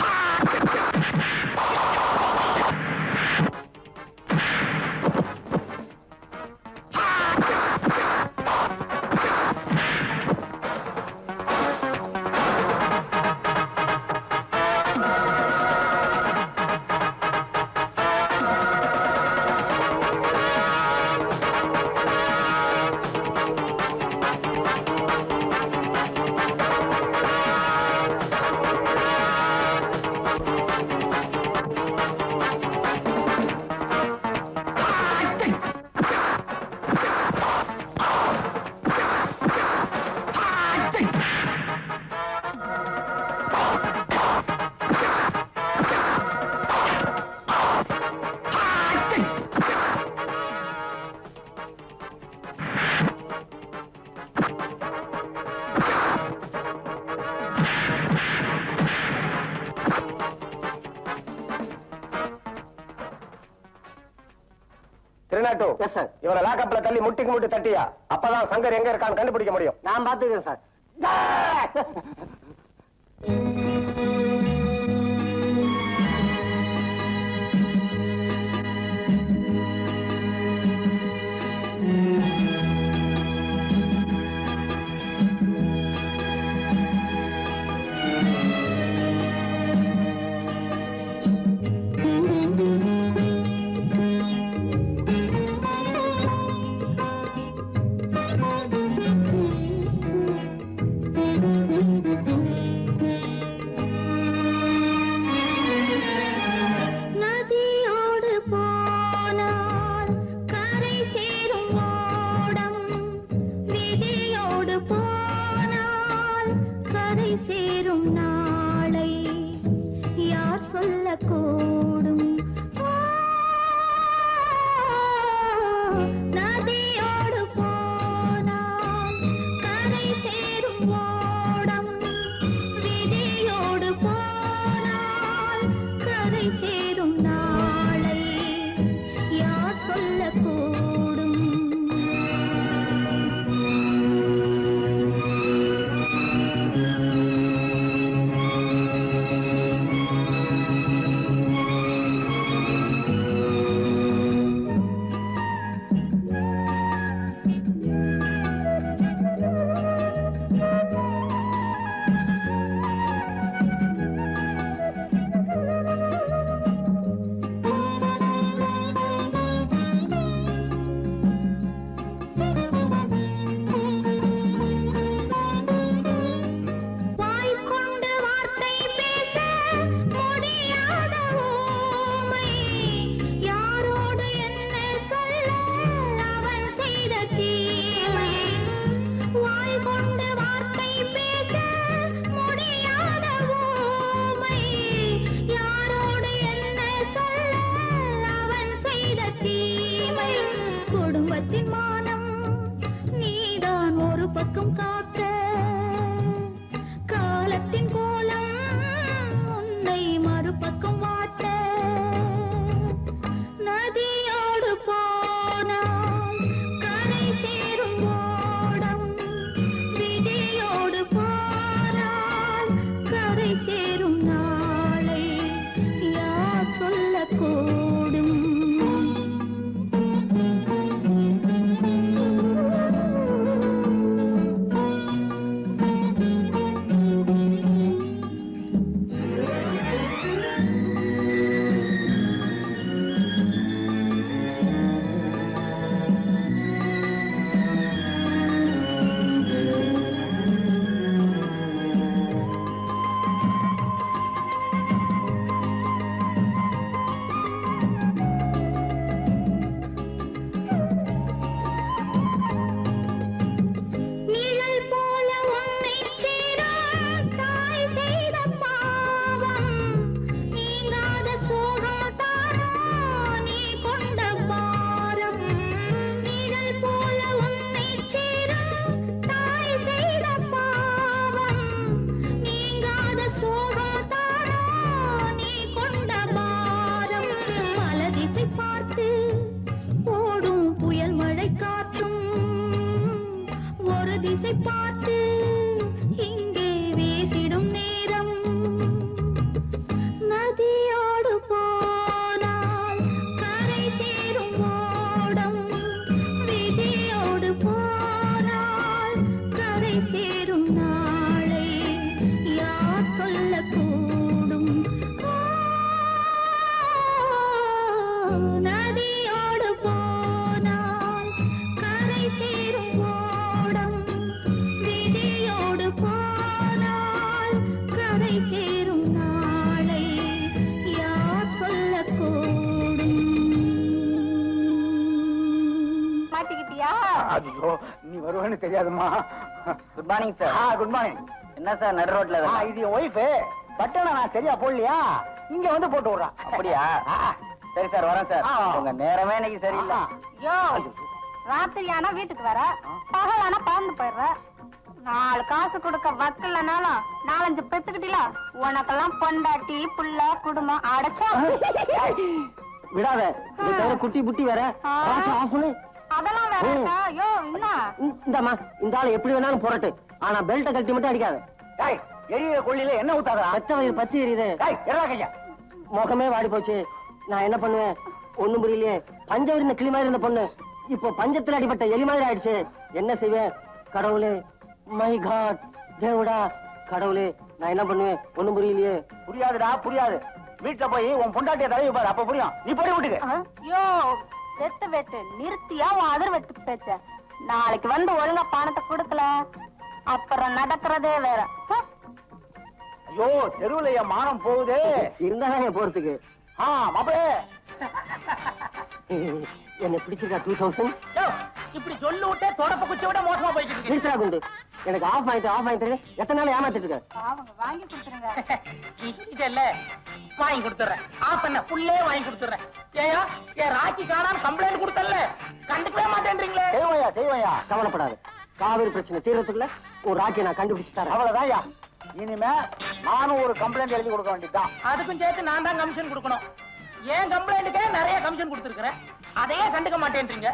இவரை லாக்கப்ல தள்ளி முட்டிக்கு முட்டி தட்டியா, அப்பதான் சங்கர் எங்க இருக்கான்னு கண்டுபிடிக்க முடியும். நான் பாத்துக்கிறேன் சார். சொல்லக்கூடும் நதியோடு போனால் கரை சேரும் ஓடம் விதியோடு போனால் கரை சேரும் நாளை யார் சொல்லக்கூடும் குடும்பத்தின் மானம் நீதான் ஒரு பக்கம் காக்க காலத்தின் கோலம் உன்னை மறுபக்கம் வாட்ட நதியோடு போனால் கரை சேரும் ஓடம் விதியோடு போனால் கரை சேரும் நாளை யார் சொல்லக்கூடும் பார்த்து இங்கே வீசிடும் நேரம் நதியோடு போனால் கரை சேரும் ஓடம் விதியோடு போனால் கரை சேரும் நாளை யார் சொல்லக்கூடும் நதியோடு போனால் கரை சேரும் ஓடம் விதியோடு போனால் கரை சேரும் நாளை யார் சொல்லக்கூடும் மாட்டிக்கிட்டியா? ஐயோ நீ வருவேன்னு தெரியாதுமா. Good morning sir. Good morning. என்ன சார் நடு ரோட்ல? இது என் ஒய்ஃபு. பட்டனை நான் சரியா போடலையா, இங்க வந்து போட்டு விடுறான். அப்படியா? சரி சார் வரேன் சார். உங்க நேரமே இன்னைக்கு சரியில்லை. ராத்திரி ஆனா வீட்டுக்கு வர, பகல் ஆனா பறந்து போயிடுற. 4 காசு கொடுக்க வக்கலனாலும் 4-5 பெத்துக்கிட்டீங்களா? உனக்கெல்லாம் பொண்டாட்டி புள்ள குடும்பம் அடைச்சா விடாத. குட்டி புட்டி வேற அதெல்லாம் வேற. யோ என்ன இந்தாமா, இந்த ஆளு எப்படி வேணாலும் போறட்டு, ஆனா பெல்ட்டை கட்டி மட்டும் அடிக்காத. எரிய கொள்ளில என்ன ஊத்தாதா? பச்சை வயிறு பத்தி எரியுது. முகமே வாடி போச்சு. நான் என்ன பண்ணுவேன் ஒண்ணும் புரியலையே. பஞ்சம் இருந்த கிளி மாதிரி இருந்த பொண்ணு இப்போ பஞ்சத்துல அடிபட்ட எலி மாதிரி ஆயிடுச்சு. என்ன செய்வேன்? கடவுளே, மை காட், தேவடா, கடவுளே, நான் என்ன பண்ணுவேன் ஒண்ணும் புரியலையே. புரியாதுடா புரியாது. வீட்டுல போய் உன் பொண்டாட்டிய தடவி பாரு, அப்ப புரியும். நீ போய் வீட்டுக்கு. யோ வெட்டு வெட்டு நிறுத்தியா உன் அதிர் வெட்டு பேச்ச. நாளைக்கு வந்து ஒழுங்கா பணத்தை கொடுக்கல அப்புறம் நடக்கிறதே வேற. ஐயோ தெருவுல என் மானம் போகுது. இருந்தாதான் போறதுக்கு. மாப்பிளே என்ன பிடிச்சிருக்கா 2000? இப்படி சொல்லு விட்டே தொடப்ப குச்சி விட மோசமா போய்கிட்டு குண்டு எனக்கு ஆஃப் வாங்கிட்டு எத்தனை நாள் ஏமாத்திட்டு இருக்க? அவங்க வாங்கி கொடுத்துருங்க. நீ சொல்லிட்டே வாங்கி கொடுத்துறேன். ஆஃப் பண்ண புள்ளே வாங்கி கொடுத்துறேன். ஏயா என் ராக்கி காணாம கம்ப்ளைண்ட் கொடுத்தல கண்டுக்கவே மாட்டேன்றீங்களே. செய்வாயா கவலைப்படாது. காவிரி பிரச்சனை தீர்றதுக்குள்ள ஒரு ராக்கியை நான் கண்டுபிடிச்சு தரேன். அவ்வளவுதான்யா. இனிமே நானும் ஒரு கம்ப்ளைண்ட் எழுதி கொடுக்க வேண்டியதுதான். அதுக்கும் சேர்த்து நான் தான் கமிஷன் கொடுக்கணும். ஏன் கம்ப்ளைண்ட்டுக்கே நிறைய கமிஷன் கொடுத்துருக்கிறேன். அதையே கண்டுக்க மாட்டேன்றீங்க.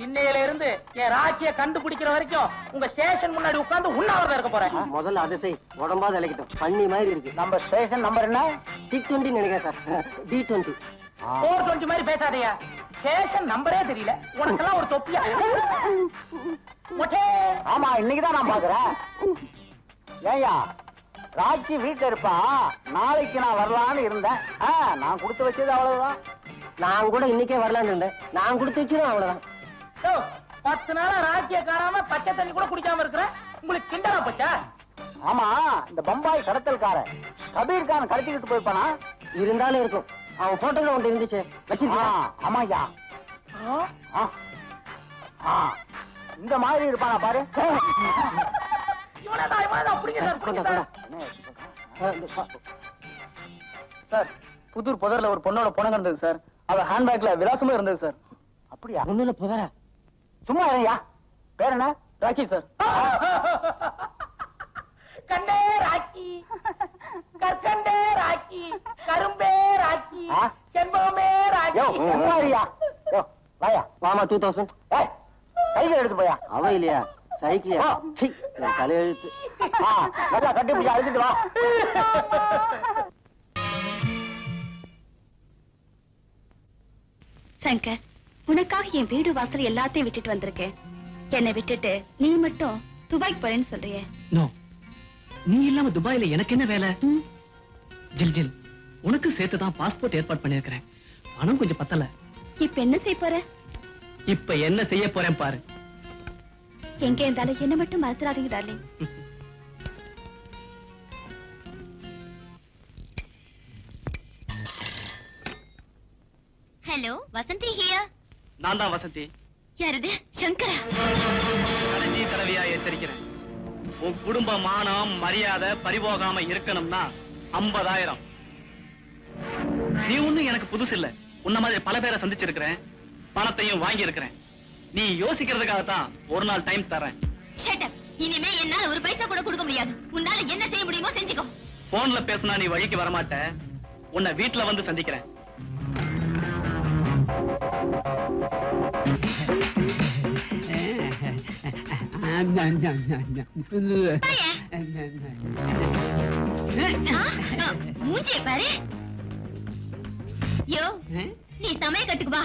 இன்னையில இருந்து என் ராக்கிய கண்டுபிடிக்கிற வரைக்கும் உங்க ஸ்டேஷன் முன்னாடி உட்கார்ந்து உண்ணாவிரதம் இருக்க போறேன். முதல்ல அதை செய். உடம்பாது இலக்கிட்டோம். பண்ணி மாதிரி இருக்கு. நம்ம ஸ்டேஷன் நம்பர் என்ன? T20 நினைக்கிறேன் சார். D20. 420 மாதிரி பேசாதையா. ஸ்டேஷன் நம்பரே தெரியல. உனக்கெல்லாம் ஒரு தொப்பியா? ஆமா, இன்னைக்குதான் நான் பாக்குறேன். ஏயா ராக்கி வீட்டுல இருப்பா. நாளைக்கு நான் வரலான்னு இருந்தேன். நான் கொடுத்து வச்சது அவ்வளவுதான். நான் கூட இன்னைக்கே வரலான்னு இருந்தேன். நான் கொடுத்து வச்சது அவ்வளவுதான். 10 நாளா ராக்கிய காணாம பச்சை தண்ணி கூட குடிக்காம இருக்கிற உங்களுக்கு கிண்டலா போச்சா? ஆமா, இந்த பம்பாய் கடத்தல்காரன் கபீர் கான் கடத்திக்கிட்டு போயிருப்பானா? இருந்தாலும் இருக்கும். அவன் போட்டோல ஒன்று இருந்துச்சு வச்சிருக்கா. ஆமாயா, இந்த மாதிரி இருப்பானா பாரு. சார், புதூர் புதர்ல ஒரு பொண்ணோட பணம் இருந்தது சார். அவ ஹேண்ட்பேக்ல விலாசமும் இருந்தது சார். அப்படியா? ஒண்ணுல புதர சும்மா இல்லையா? பேர் என்ன? ராக்கி சார். கண்டே ராக்கி, கற்கண்டே ராக்கி, கரும்பே ராக்கி, செம்பகமே ராக்கி. வாயா வாமா. 2000 சைக்கிள் எடுத்து போயா. அவ இல்லையா சைக்கிளியா? தலையெழுத்து. நல்லா கட்டி பிடிச்சி அழுதுட்டு வா. சங்கர், உனக்காக என் வீடு வாசல் எல்லாத்தையும் விட்டுட்டு வந்திருக்கேன். என்னை விட்டுட்டு நீ மட்டும் துபாய்க்கு போறேன்னு சொல்றியே? நோ, நீ இல்லாம துபாயில எனக்கு என்ன வேலை? ஜில் ஜில், உனக்கு சேர்த்துதான் பாஸ்போர்ட் ஏற்பாடு பண்ணிருக்கிறேன். பணம் கொஞ்சம் பத்தல. இப்ப என்ன செய்ய போற? இப்ப என்ன செய்ய போறேன் பாரு. எங்க இருந்தாலும் என்ன மட்டும் மறந்துடாதீங்க டார்லிங். Hello, Vasanthi here. நான் தான் வசந்தி. யாரது? சங்கரா. கடைசி தடவையா எச்சரிக்கிறேன். உன் குடும்ப மானம் மரியாதை பறிபோகாம இருக்கணும்னா 50,000. நீ ஒண்ணும் எனக்கு புதுசு இல்ல. உன்ன மாதிரி பல பேரை சந்திச்சிருக்கிறேன். பணத்தையும் வாங்கி இருக்கிறேன். நீ யோசிக்கிறதுக்காகத்தான் ஒரு நாள் டைம் தரேன். Shut up. இனிமே என்னால ஒரு பைசா கூட கொடுக்க முடியாது. உன்னால என்ன செய்ய முடியுமோ செஞ்சுக்கோ. போன்ல பேசினா நீ வழிக்கு வரமாட்ட. உன்னை வீட்டுல வந்து சந்திக்கிறேன். மூஞ்சிய பாரு. யோ, நீ சமய கட்டுக்கு வா.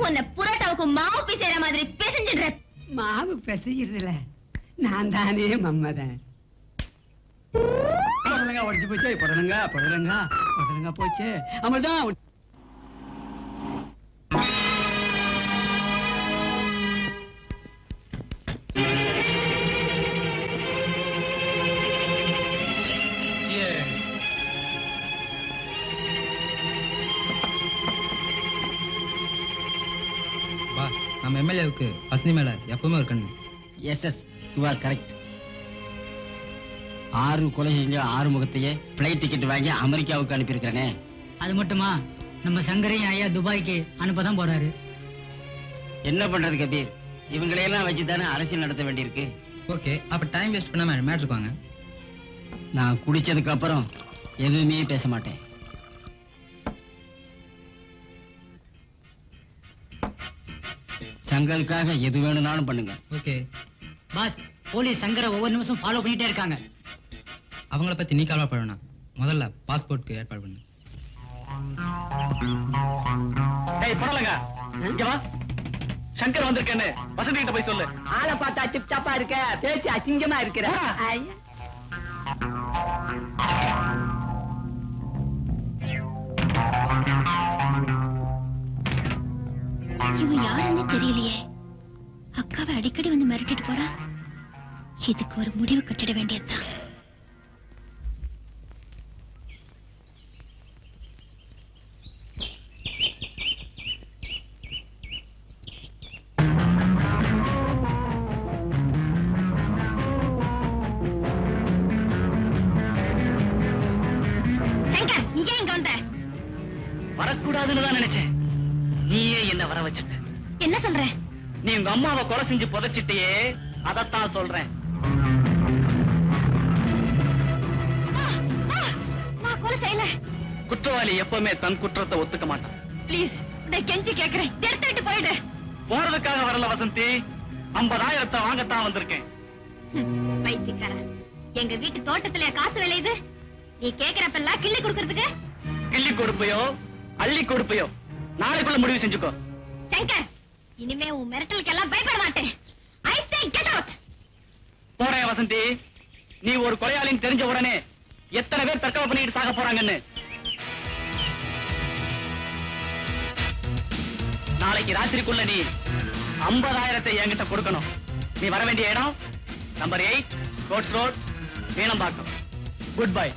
உன்னை புரோட்டாவுக்கு மாவு பிசைற மாதிரி பிசைஞ்சிடுற. மாவு பிசைகிறதுல நான் தானே மம்மதன். புடலங்கா உடச்சு போச்சு. புடலங்கா போச்சு. அம்மதான் நம்ம எம்எல்ஏவுக்கு வசந்தி மேல எப்பவுமே ஒரு கண்ணு. S, you are correct. 6 கொலை செஞ்ச 6 முகத்தையே பிளைட் டிக்கெட் வாங்கி அமெரிக்காவுக்கு அனுப்பியிருக்கிறேனே. அது மட்டுமா, நம்ம சங்கரையும் ஐயா துபாய்க்கு அனுப்பதான் போறாரு. என்ன பண்றது கபீர்? இவங்களையெல்லாம் வச்சுதானே அரசியல் நடத்த வேண்டியிருக்கு. ஓகே, அப்ப டைம் வேஸ்ட் பண்ணாம மேட்ருக்கு வாங்க. நான் குடிச்சதுக்கு அப்புறம் எதுவுமே பேச மாட்டேன். சங்கருக்காக எது வேணும்னாலும் பண்ணுங்க. ஓகே பாஸ், போலீஸ் சங்கரை ஒவ்வொரு நிமிஷம் ஃபாலோ பண்ணிட்டே இருக்காங்க. அவங்கள பத்தி நீ கவலைப்பட வேணாம். முதல்ல பாஸ்போர்ட்க்கு ஏற்பாடு பண்ணு. டேய் பரலங்க, இங்க வா. சங்கர் வந்திருக்கேன்னு வசந்தி கிட்ட போய் சொல்லு. ஆளை பார்த்தா டிப்டாப்பா இருக்க, பேச்சு அசிங்கமா இருக்கிற. இவன் யாருன்னு தெரியலையே. அக்காவை அடிக்கடி வந்து மிரட்டிட்டு போறா. இதுக்கு ஒரு முடிவு கட்டிட வேண்டியதுதான். வரக்கூடாதுன்னு தான் நினைச்சேன். நீயே என்ன வர வச்சுட்ட. என்ன சொல்ற? நீ உங்க அம்மாவை கொலை செஞ்சு புதைச்சிட்டியே, அதத்தான் சொல்றேன். நான் கொலை செய்யல. குற்றவாளி எப்பவுமே தன் குற்றத்தை ஒத்துக்க மாட்டான். ப்ளீஸ், நான் கெஞ்சி கேக்குறேன், எடுத்துட்டு போயிடு. போறதுக்காக வரல வசந்தி, 50,000 வாங்கத்தான் வந்திருக்கேன். பைத்தியக்காரன், எங்க வீட்டு தோட்டத்துல காசு விளையுது, நீ கேக்குறப்பெல்லாம் கிள்ளி கொடுக்கறதுக்கு? கிள்ளி கொடுப்பையோ அள்ளி கொடுப்பையோ நாளைக்குள்ள முடிவு செஞ்சுக்கோ. சங்கர், இனிமே உன் மிரட்டலுக்கெல்லாம் பயப்பட மாட்டேன். ஐ சே கெட் அவுட். போறேன் வசந்தி. நீ ஒரு கொலையாளின்னு தெரிஞ்ச உடனே எத்தனை பேர் தற்கொலை பண்ணிட்டு சாக போறாங்கன்னு. நாளைக்கு ராத்திரிக்குள்ள நீ 50,000 என்கிட்ட கொடுக்கணும். நீ வர வேண்டிய இடம் number 8 Coats Road, Meenambakkam. Good bye.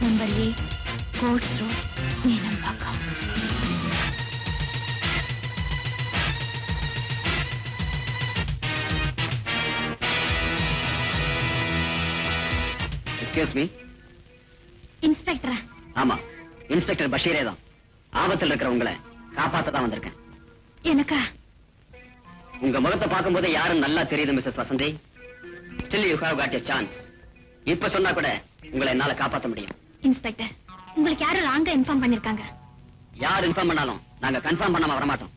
Number 8 Coats Road, Meenambakkam. Excuse me. இன்ஸ்பெக்டரா? ஆமா, இன்ஸ்பெக்டர் பஷீரே தான். ஆபத்தில் இருக்கிற உங்களை காப்பாத்த தான் வந்திருக்கேன். எனக்கா? உங்க முகத்தை பார்க்கும்போது யாரும் நல்லா தெரியுது Mrs Vasanthi. Still you have got a chance. இப்ப சொன்னா கூட உங்களை என்னால காப்பாற்ற முடியும். இன்ஸ்பெக்டர், உங்களுக்கு யாரும் ராங்கா இன்ஃபார்ம் பண்ணிருக்காங்க. யார் இன்ஃபார்ம் பண்ணாலும் நாங்க கன்ஃபார்ம் பண்ணாம வரமாட்டோம்.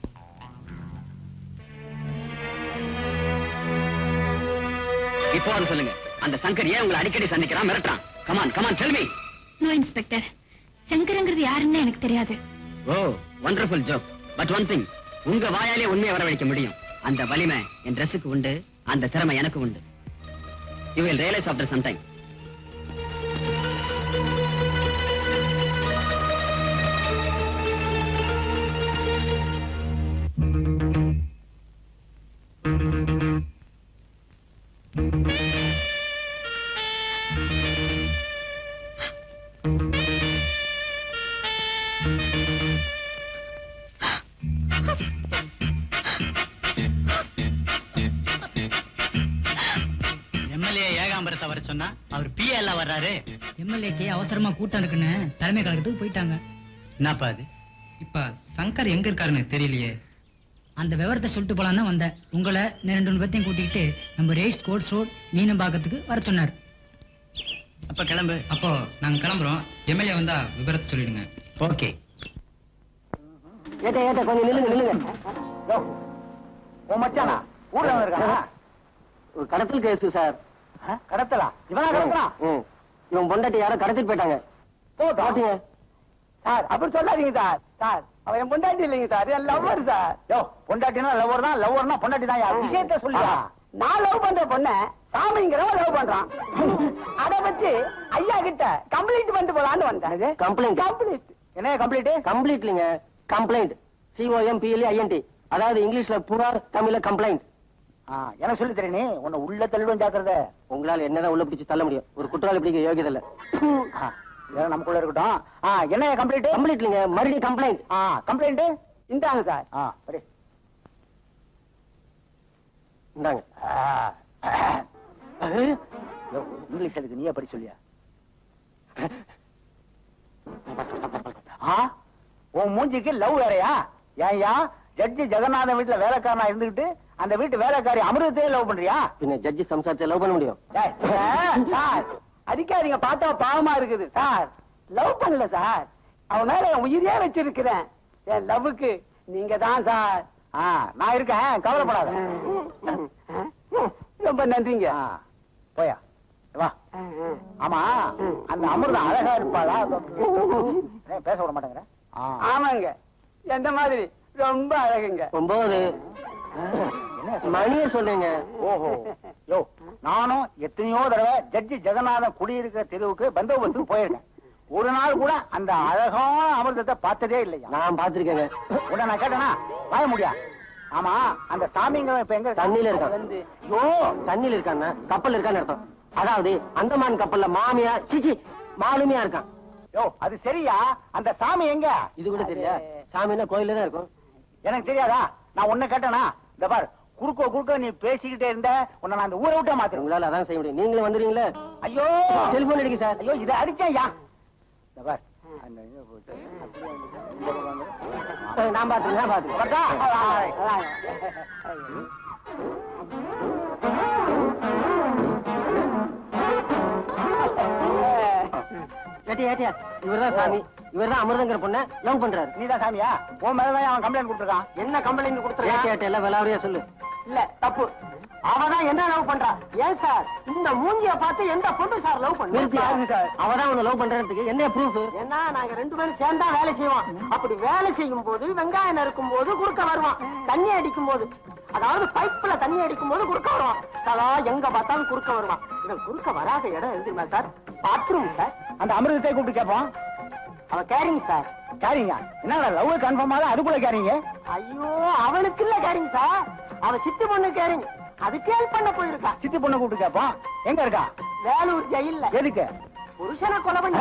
இப்போ அது சொல்லுங்க, அந்த சங்கர் ஏன் உங்களை அடிக்கடி சந்திக்கிறான், மிரட்டுறான்? Come on come on tell me. No inspector, சங்கரங்கிறது யாருன்னு எனக்கு தெரியாது. Oh, wonderful joke. But one thing, உங்க வாயாலே உண்மையை வரவழைக்க முடியும். அந்த வலிமை என் ட்ரெஸ்ஸுக்கு உண்டு, அந்த திறமை எனக்கு உண்டு. You will realise after some time. MLA ஏகாம்பரத்தை வர சொன்னா அவர் பிஏ எல்லாம் வர்றாரு. எம்எல்ஏக்கு அவசரமா கூட்டம் இருக்குன்னு தலைமை கழகத்துக்கு போயிட்டாங்க. என்னப்பா அது? இப்ப சங்கர் எங்க இருக்காருன்னு தெரியலையே. அந்த விவரத்தை சொல்லிட்டு போலாம் தான் வந்தேன். உங்களை 2 பேர்த்தையும் கூட்டிக்கிட்டு நம்ம 8 கோட்ஸ் ரோட் மீனம்பாக்கத்துக்கு வர சொன்னார். அப்ப கிளம்பு. அப்போ நாங்க கிளம்புறோம். எம்எல்ஏ வந்தா விவரத்தை சொல்லிடுங்க. ஓகே. ஏட்ட ஏட்ட கொஞ்சம் நில்லுங்க நில்லுங்க. ஓ மச்சானா ஊர்ல வந்திருக்கானா? ஒரு கடத்தல் கேஸ் சார். கடத்தலா? இவனா கடத்தலாம்? இவன் பொண்டாட்டி யாரோ கடத்திட்டு போயிட்டாங்க. போட்டீங்க சார். அப்படி சொல்லாதீங்க சார். சார் அவன் என் பொண்டாட்டி இல்லைங்க சார், என் லவ்வர் சார். யோ, பொண்டாட்டினா லவ்வர் தான், லவ்வர்னா பொண்டாட்டி தான். யார் விஷயத்த சொல்லியா? நான் லவ் பண்ற பொண்ண சாமிங்கிறவன் லவ் பண்றான். அத வச்சு ஐயா கிட்ட கம்ப்ளீட் பண்ணிட்டு போலான்னு வந்தேன். கம்ப்ளைண்ட்? கம்ப்ளீட் என்ன கம்ப்ளீட்? கம்ப்ளீட் இல்லைங்க, கம்ப்ளைண்ட். COMPLEINT. அதாவது இங்கிலீஷ்ல புறா, தமிழ்ல கம்ப்ளைண்ட். எனக்கு சொல்லி தரேனே, உன்னை உள்ள தள்ளிடும் ஜாக்கிரதை. உங்களால என்னதான் உள்ள பிடிச்சு தள்ள முடியும், ஒரு குற்றவாளி பிடிக்க யோகியதை இல்ல. நமக்குள்ள இருக்கட்டும். என்ன கம்ப்ளைண்ட்? கம்ப்ளீட் இல்லைங்க, மறுபடியும் கம்ப்ளைண்ட். கம்ப்ளைண்ட் இந்தாங்க சார். சரி இந்தாங்க. இங்கிலீஷ் அதுக்கு நீயே படி சொல்லியா? உன் மூஞ்சிக்கு லவ் வேறையா? ஏன்யா ஜட்ஜி ஜெகநாதன் வீட்டுல வேலைக்காரனா இருந்துகிட்டு அந்த வீட்டு வேலைக்காரி அமிர்தத்தையே லவ் பண்றியா? பின்ன ஜட்ஜி சம்சாரத்தை லவ் பண்ண முடியும்? சார் அடிக்காதீங்க, பார்த்தா பாவமா இருக்குது சார். லவ் பண்ணல சார், அவன் மேல என் உயிரே வச்சிருக்கிறேன். என் லவ்வுக்கு நீங்க தான் சார். நான் இருக்கேன், கவலைப்படாத. ரொம்ப நன்றிங்க. போயா வா. ஆமா, அந்த அமிர்தம் அழகா இருப்பாளா? பேச விட மாட்டேங்கிற? ஆமாங்க, எந்த மாதிரி ரொம்ப அழகுங்க. 9 மணிய சொன்னீங்க. ஓஹோ, யோ நானும் எத்தனையோ தடவை ஜட்ஜி ஜெகநாதன் குடியிருக்கிற தெருவுக்கு பந்தோபஸ்துக்கு போயிருக்கேன். ஒரு நாள் கூட அந்த அழகான அமிர்தத்தை பார்த்ததே இல்லையா? நான் பார்த்திருக்கேங்க. உடனே நான் கேட்டேனா வாய முடியா? ஆமா, அந்த சாமிங்க இப்ப எங்க? தண்ணியில இருக்கான். யோ, தண்ணியில இருக்காங்க, கப்பல் இருக்கான்னு அர்த்தம். அதாவது அந்தமான் கப்பல்ல மாமியா சிச்சி மாலுமியா இருக்கான். யோ அது சரியா? அந்த சாமி எங்க? இது கூட தெரியா? சாமின்னா கோயில தான் இருக்கும். எனக்கு தெரியாதா? நான் உன்ன கேட்டேனா? இந்த பாரு, குறுக்க நீ பேசிக்கிட்டே இருந்த உன்னை நான் அந்த ஊரை விட்டா மாத்திரம். உங்களால அதான் செய்ய முடியும். நீங்களும் வந்துடுவீங்களே. ஐயோ, டெலிபோன் அடிக்க சார். ஐயோ, இதை அடிச்சேயா? நான் பாத்துக்கிறேன் ஏட்டியா இவர்தான் சாமி, இவர்தான் அமிர்தங்கிற பொண்ண லவ் பண்றாரு. நீதான் சாமியா? உன் மேலதான் அவன் கம்ப்ளைண்ட் கொடுத்துருக்கான். என்ன கம்ப்ளைண்ட் கொடுத்துருக்கான்? எல்லாம் விளாவறியா சொல்லு. இல்ல தப்பு, அவதான் என்ன லவ் பண்றா. ஏன் சார் இந்த மூஞ்சிய பார்த்து எந்த பொண்ணு சார் லவ் பண்ணு? அவதான் உன்னை லவ் பண்றதுக்கு என்ன ப்ரூஃப்? ஏன்னா நாங்க 2 பேரும் சேர்ந்தா வேலை செய்வோம். அப்படி வேலை செய்யும் போது வெங்காயம் நறுக்கும் போது குறுக்க வருவான், தண்ணி அடிக்கும் போது, அதாவது பைப்ல தண்ணி அடிக்கும் போது குறுக்க வருவான். சதா எங்க பார்த்தாலும் குறுக்க வருவான். இவன் குறுக்க வராத இடம் எழுதுமா சார்? Bathroom sir. அந்த அமிர்தத்தை கூப்பிட்டு கேட்போம். அவ கேரிங் சார். கேரிங்க? என்ன லவ் கன்ஃபார்ம் ஆகுது அதுக்குள்ள கேரிங்க? ஐயோ அவனுக்கு இல்ல கேரிங் சார், அவ சித்தி பொண்ணு கேரிங். அதுக்கு ஹெல்ப் பண்ண போயிருக்கா. சித்தி பொண்ணை கூப்பிட்டு கேட்போம். எங்க இருக்கா? வேலூர் ஜெயில்ல. எதுக்கு? புருஷனை கொலை பண்ண.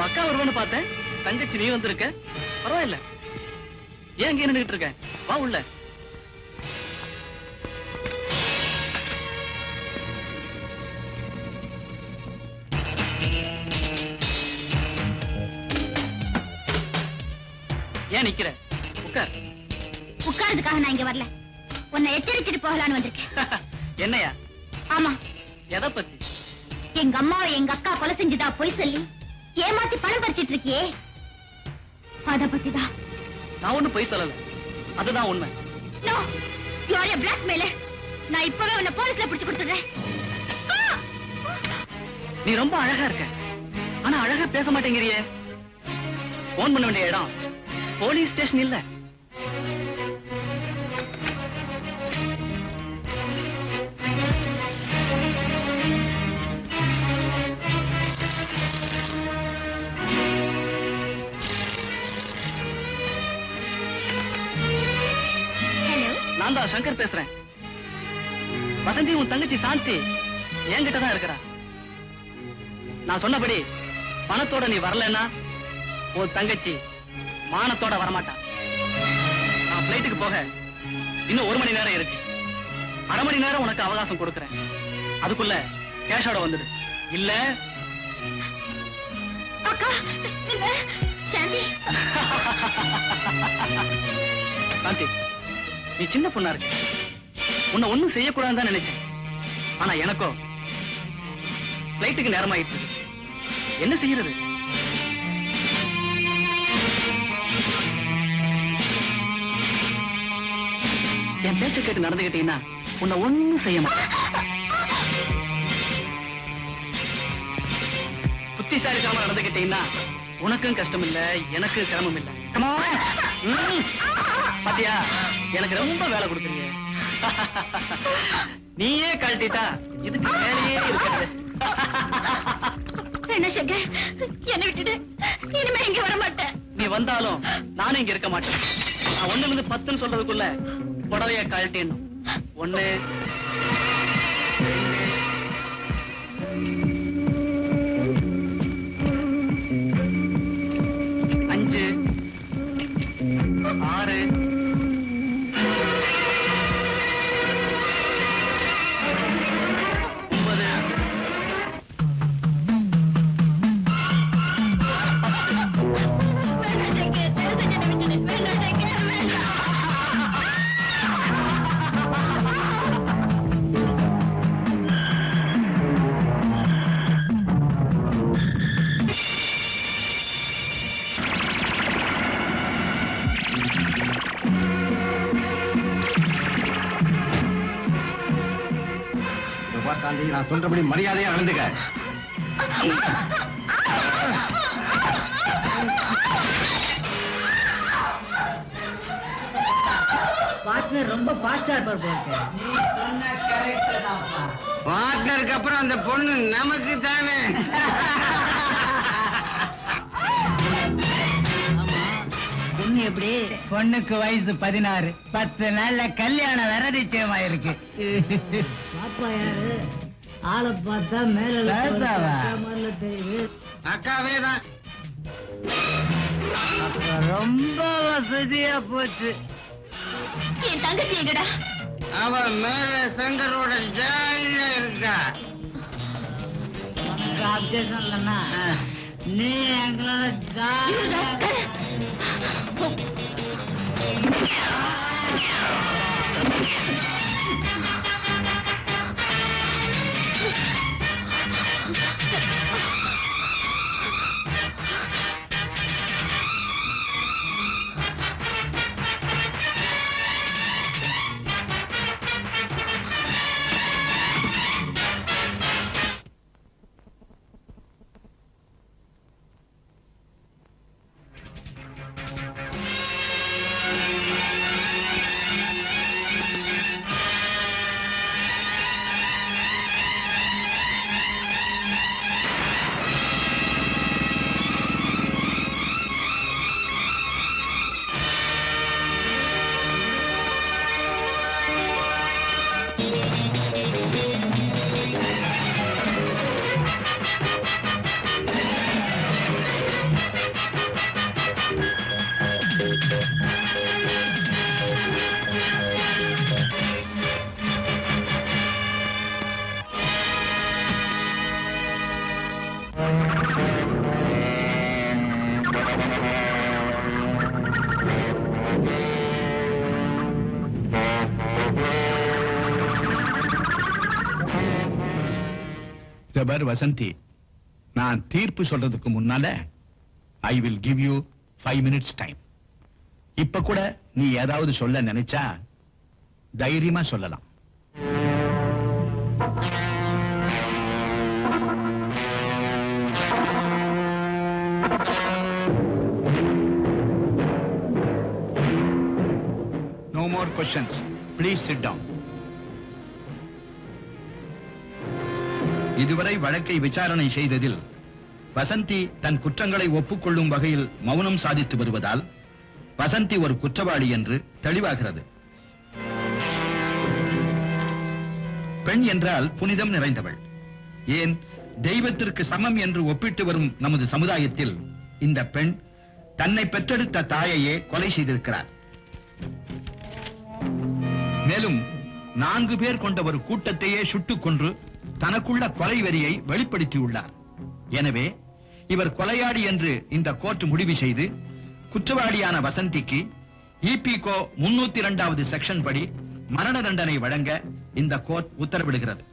அக்கா வருவான்னு பார்த்தேன், தங்கச்சி நீ வந்திருக்க. பரவாயில்ல, ஏன் அங்கே நின்றுட்டு இருக்க? வா உள்ள. ஏன் நிக்கிற? உட்கார். உட்கார்றதுக்காக நான் இங்க வரல, உன்னை எச்சரிச்சுட்டு போகலான்னு வந்திருக்கேன். என்னையா? ஆமா. எதை பத்தி? எங்க அம்மாவை எங்க அக்கா கொலை செஞ்சுதா பொய் சொல்லி ஏமாத்தி பணம் பறிச்சிட்டு இருக்கியே, அத பத்திதான். நான் ஒண்ணும் பொய் சொல்லல, அதுதான் உண்மை. No, you are a blackmailer. நான் இப்பவே உன்னை போலீஸ்ல பிடிச்சு கொடுத்துடுறேன். நீ ரொம்ப அழகா இருக்க, ஆனா அழகா பேச மாட்டேங்கிறியே. போன் பண்ண வேண்டிய இடம் போலீஸ் ஸ்டேஷன் இல்ல. நான் தான் சங்கர் பேசுறேன். வசந்தி உன் தங்கச்சி சாந்தி என்கிட்ட தான் இருக்கிறா. நான் சொன்னபடி பணத்தோட நீ வரலன்னா உன் தங்கச்சி மானத்தோட வரமாட்டா. நான் பிளைட்டுக்கு போக இன்னும் 1 மணி நேரம் இருக்கு. அரை மணி நேரம் உனக்கு அவகாசம் கொடுக்கறேன். அதுக்குள்ள கேஷோட வந்துடு. இல்ல அக்கா சாந்தி. சாந்தி, நீ சின்ன பொண்ணா இருக்க, உன்னை ஒண்ணும் செய்யக்கூடாதுன்னு தான் நினைச்சேன். ஆனா எனக்கோ பிளைட்டுக்கு நேரமாயிட்டு, என்ன செய்யறது? என் பேச்ச கேட்டு நடந்துகிட்டீங்கன்னா உன்னை ஒண்ணும் செய்ய மாட்டேன். புத்திசாலிக்காம நடந்துகிட்டீங்கன்னா உனக்கும் கஷ்டம் இல்ல, எனக்கும் சிரமம் இல்ல. பாத்தியா, எனக்கு ரொம்ப வேலை கொடுக்குறீங்க. நீயே கழட்டிட்டா இதுக்கு வேலையே இருக்காது. என்ன சங்கர், என்ன விட்டுடு, இனிமே இங்க வர மாட்டேன். நீ வந்தாலும் நானும் இங்க இருக்க மாட்டேன். நான் 1 to 10 சொல்றதுக்குள்ள புடவைய கழட்டிடணும். 1 5 6 சாந்தி, நான் சொல்றபடி மரியாதையா நடந்துக்க. பார்ட்னர் ரொம்ப பாஸ்டா இருப்பார் போல. பார்ட்னருக்கு அப்புறம் அந்த பொண்ணு நமக்கு தானே. பொண்ணு எப்படி? பொண்ணுக்கு வயசு 16. 10 நாள்ல கல்யாணம் வேற நிச்சயமாயிருக்கு. பாப்பா யாரு? ஆளை பார்த்தா மேல தெரியுது. அக்காவே தான். ரொம்ப வசதியா போச்சு. என் தங்கச்சி எங்கடா? அவ மேல சங்கரோட ஜாலியா இருக்கா. அப்ஜெக்ஷன் இல்லைன்னா நீ எங்களோட ஜாலியா. பார் வசந்தி, நான் தீர்ப்பு சொல்றதுக்கு முன்னால I will give you 5 minutes time. இப்ப கூட நீ ஏதாவது சொல்ல நினைச்சா தைரியமா சொல்லலாம். No more questions. Please sit down. இதுவரை வழக்கை விசாரணை செய்ததில் வசந்தி தன் குற்றங்களை ஒப்புக்கொள்ளும் வகையில் மௌனம் சாதித்து வருவதால் வசந்தி ஒரு குற்றவாளி என்று தெளிவாகிறது. பெண் என்றால் புனிதம் நிறைந்தவள். ஏன் தெய்வத்திற்கு சமம் என்று ஒப்பிட்டு வரும் நமது சமுதாயத்தில் இந்த பெண் தன்னை பெற்றெடுத்த தாயையே கொலை செய்திருக்கிறார். மேலும் 4 பேர் கொண்ட ஒரு கூட்டத்தையே சுட்டுக் கொன்று தனக்குள்ள கொலை வெறியை வெளிப்படுத்தியுள்ளார். எனவே இவர் கொலையாடி என்று இந்த கோர்ட் முடிவு செய்து குற்றவாளியான வசந்திக்கு EPCO 302வது செக்ஷன் படி மரண தண்டனை வழங்க இந்த கோர்ட் உத்தரவிடுகிறது.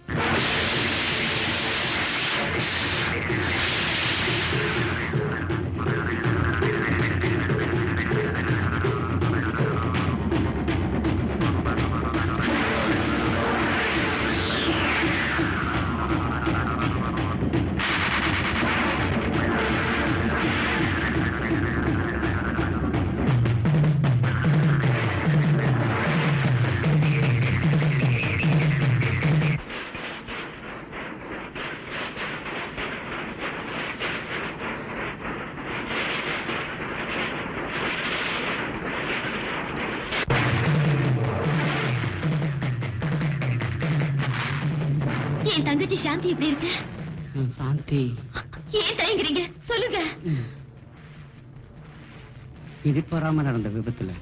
என் தங்கச்சி சாந்தி எப்படி இருக்கு? சாந்தி ஏன் தயங்குறீங்க? சொல்லுங்க. எதிர்பாராம நடந்த விபத்துல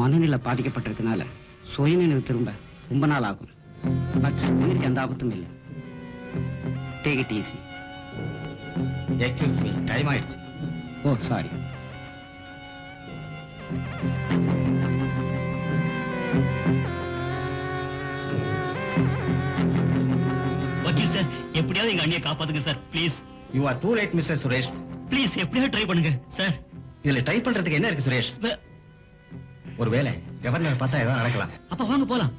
மனநிலை பாதிக்கப்பட்டிருக்கனால சுயநினைவு திரும்ப ரொம்ப நாள் ஆகும். பட் உயிருக்கு எந்த ஆபத்தும் இல்லை. Take it easy. Excuse me, time ஆயிடுச்சு. ஓ சாரி. வக்கீல் சார், எப்படியாவது எங்க அண்ணியை காப்பாத்துங்க sir, please. You are too late mister Suresh. Please எப்படியாவது ட்ரை பண்ணுங்க சார். இதுல ட்ரை பண்றதுக்கு என்ன இருக்கு சுரேஷ்? ஒருவேளை கவர்னர் பார்த்தா ஏதாவது நடக்கலாம். அப்ப வாங்க போலாம்.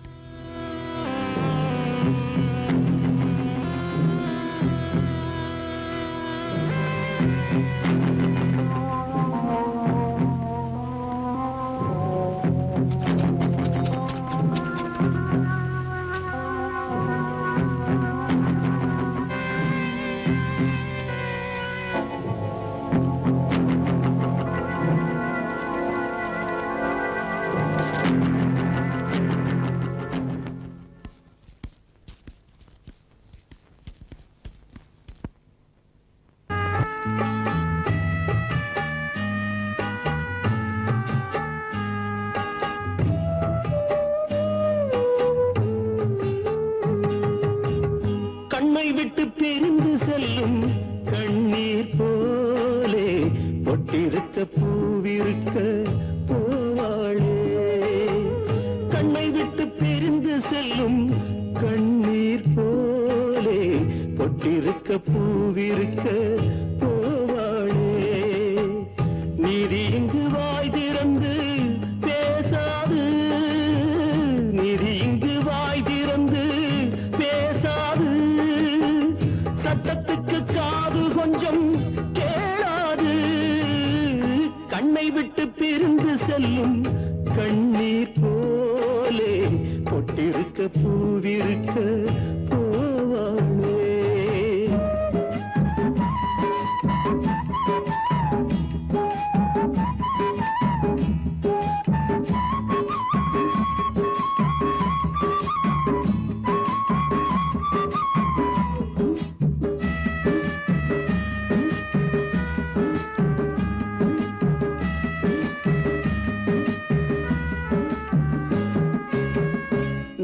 கண்ணை விட்டு பிரிந்து செல்லும் கண்ணீர் போலே பொட்டிருக்க பூவிருக்க போவாளே. கண்ணை விட்டு பிரிந்து செல்லும் கண்ணீர் போலே பொட்டிருக்க பூவிருக்க போவாளே. நீதி இங்கு வாய் திறந்து பேசாது, நீதி இங்கு வாய் திறந்து பேசாது, சட்டத்துக்கு காது கொஞ்சம் கேளாது. கண்ணை விட்டு பிரிந்து செல்லும் கண்ணீர் போலே பொட்டிருக்க பூவிருக்க போவாளே.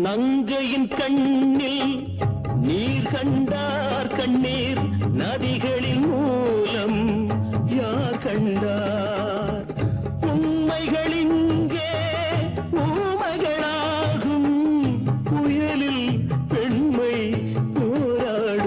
நங்கையின் கண்ணில் நீர் கண்டார் கண்ணீர் நதிகளின் மூலம் யார் கண்டார்? உண்மைகள் இங்கே ஊமைகளாகும், புயலில் பெண்மை போராடும்.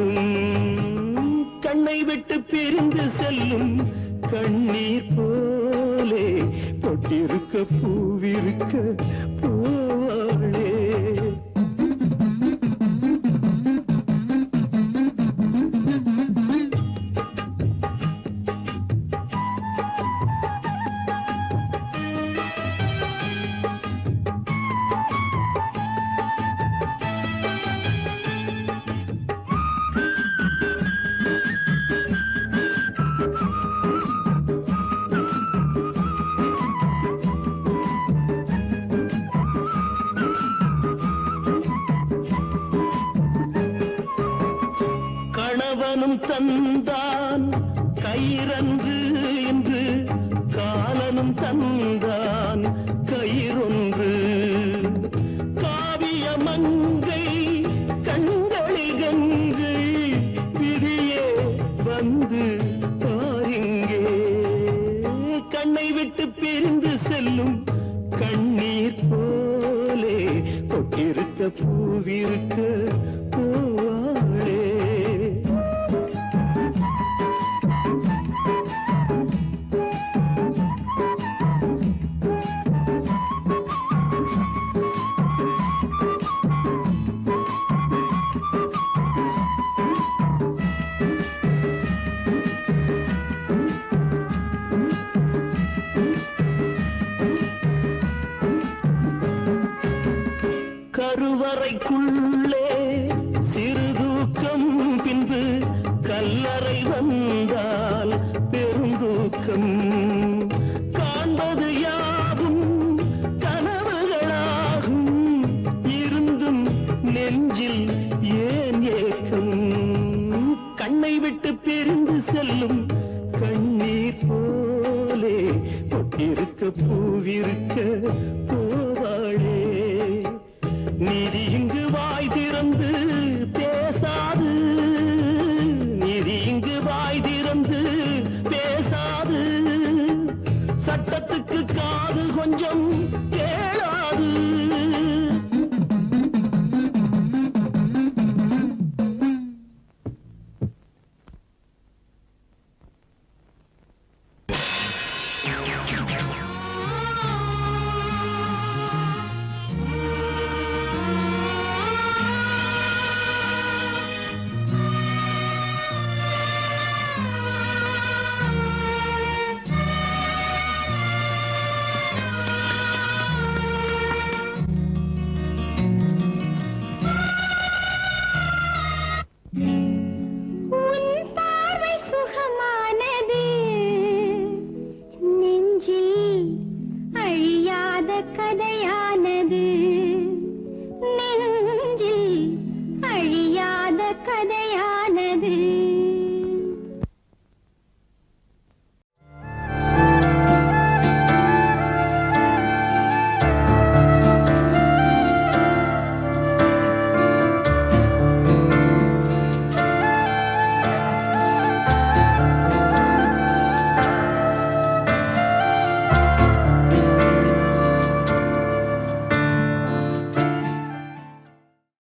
காலனும் தந்தான் கயிறன்று என்று காலனும் தந்தான் கயிறொன்று காவிய மங்கை கண்களில் கங்கை விதியே வந்து பாருங்கே கண்ணை விட்டு பிரிந்து செல்லும் கண்ணீர் போலே கொட்டிருக்க பூவிருக்க பூவாளே கருவறைக்குள்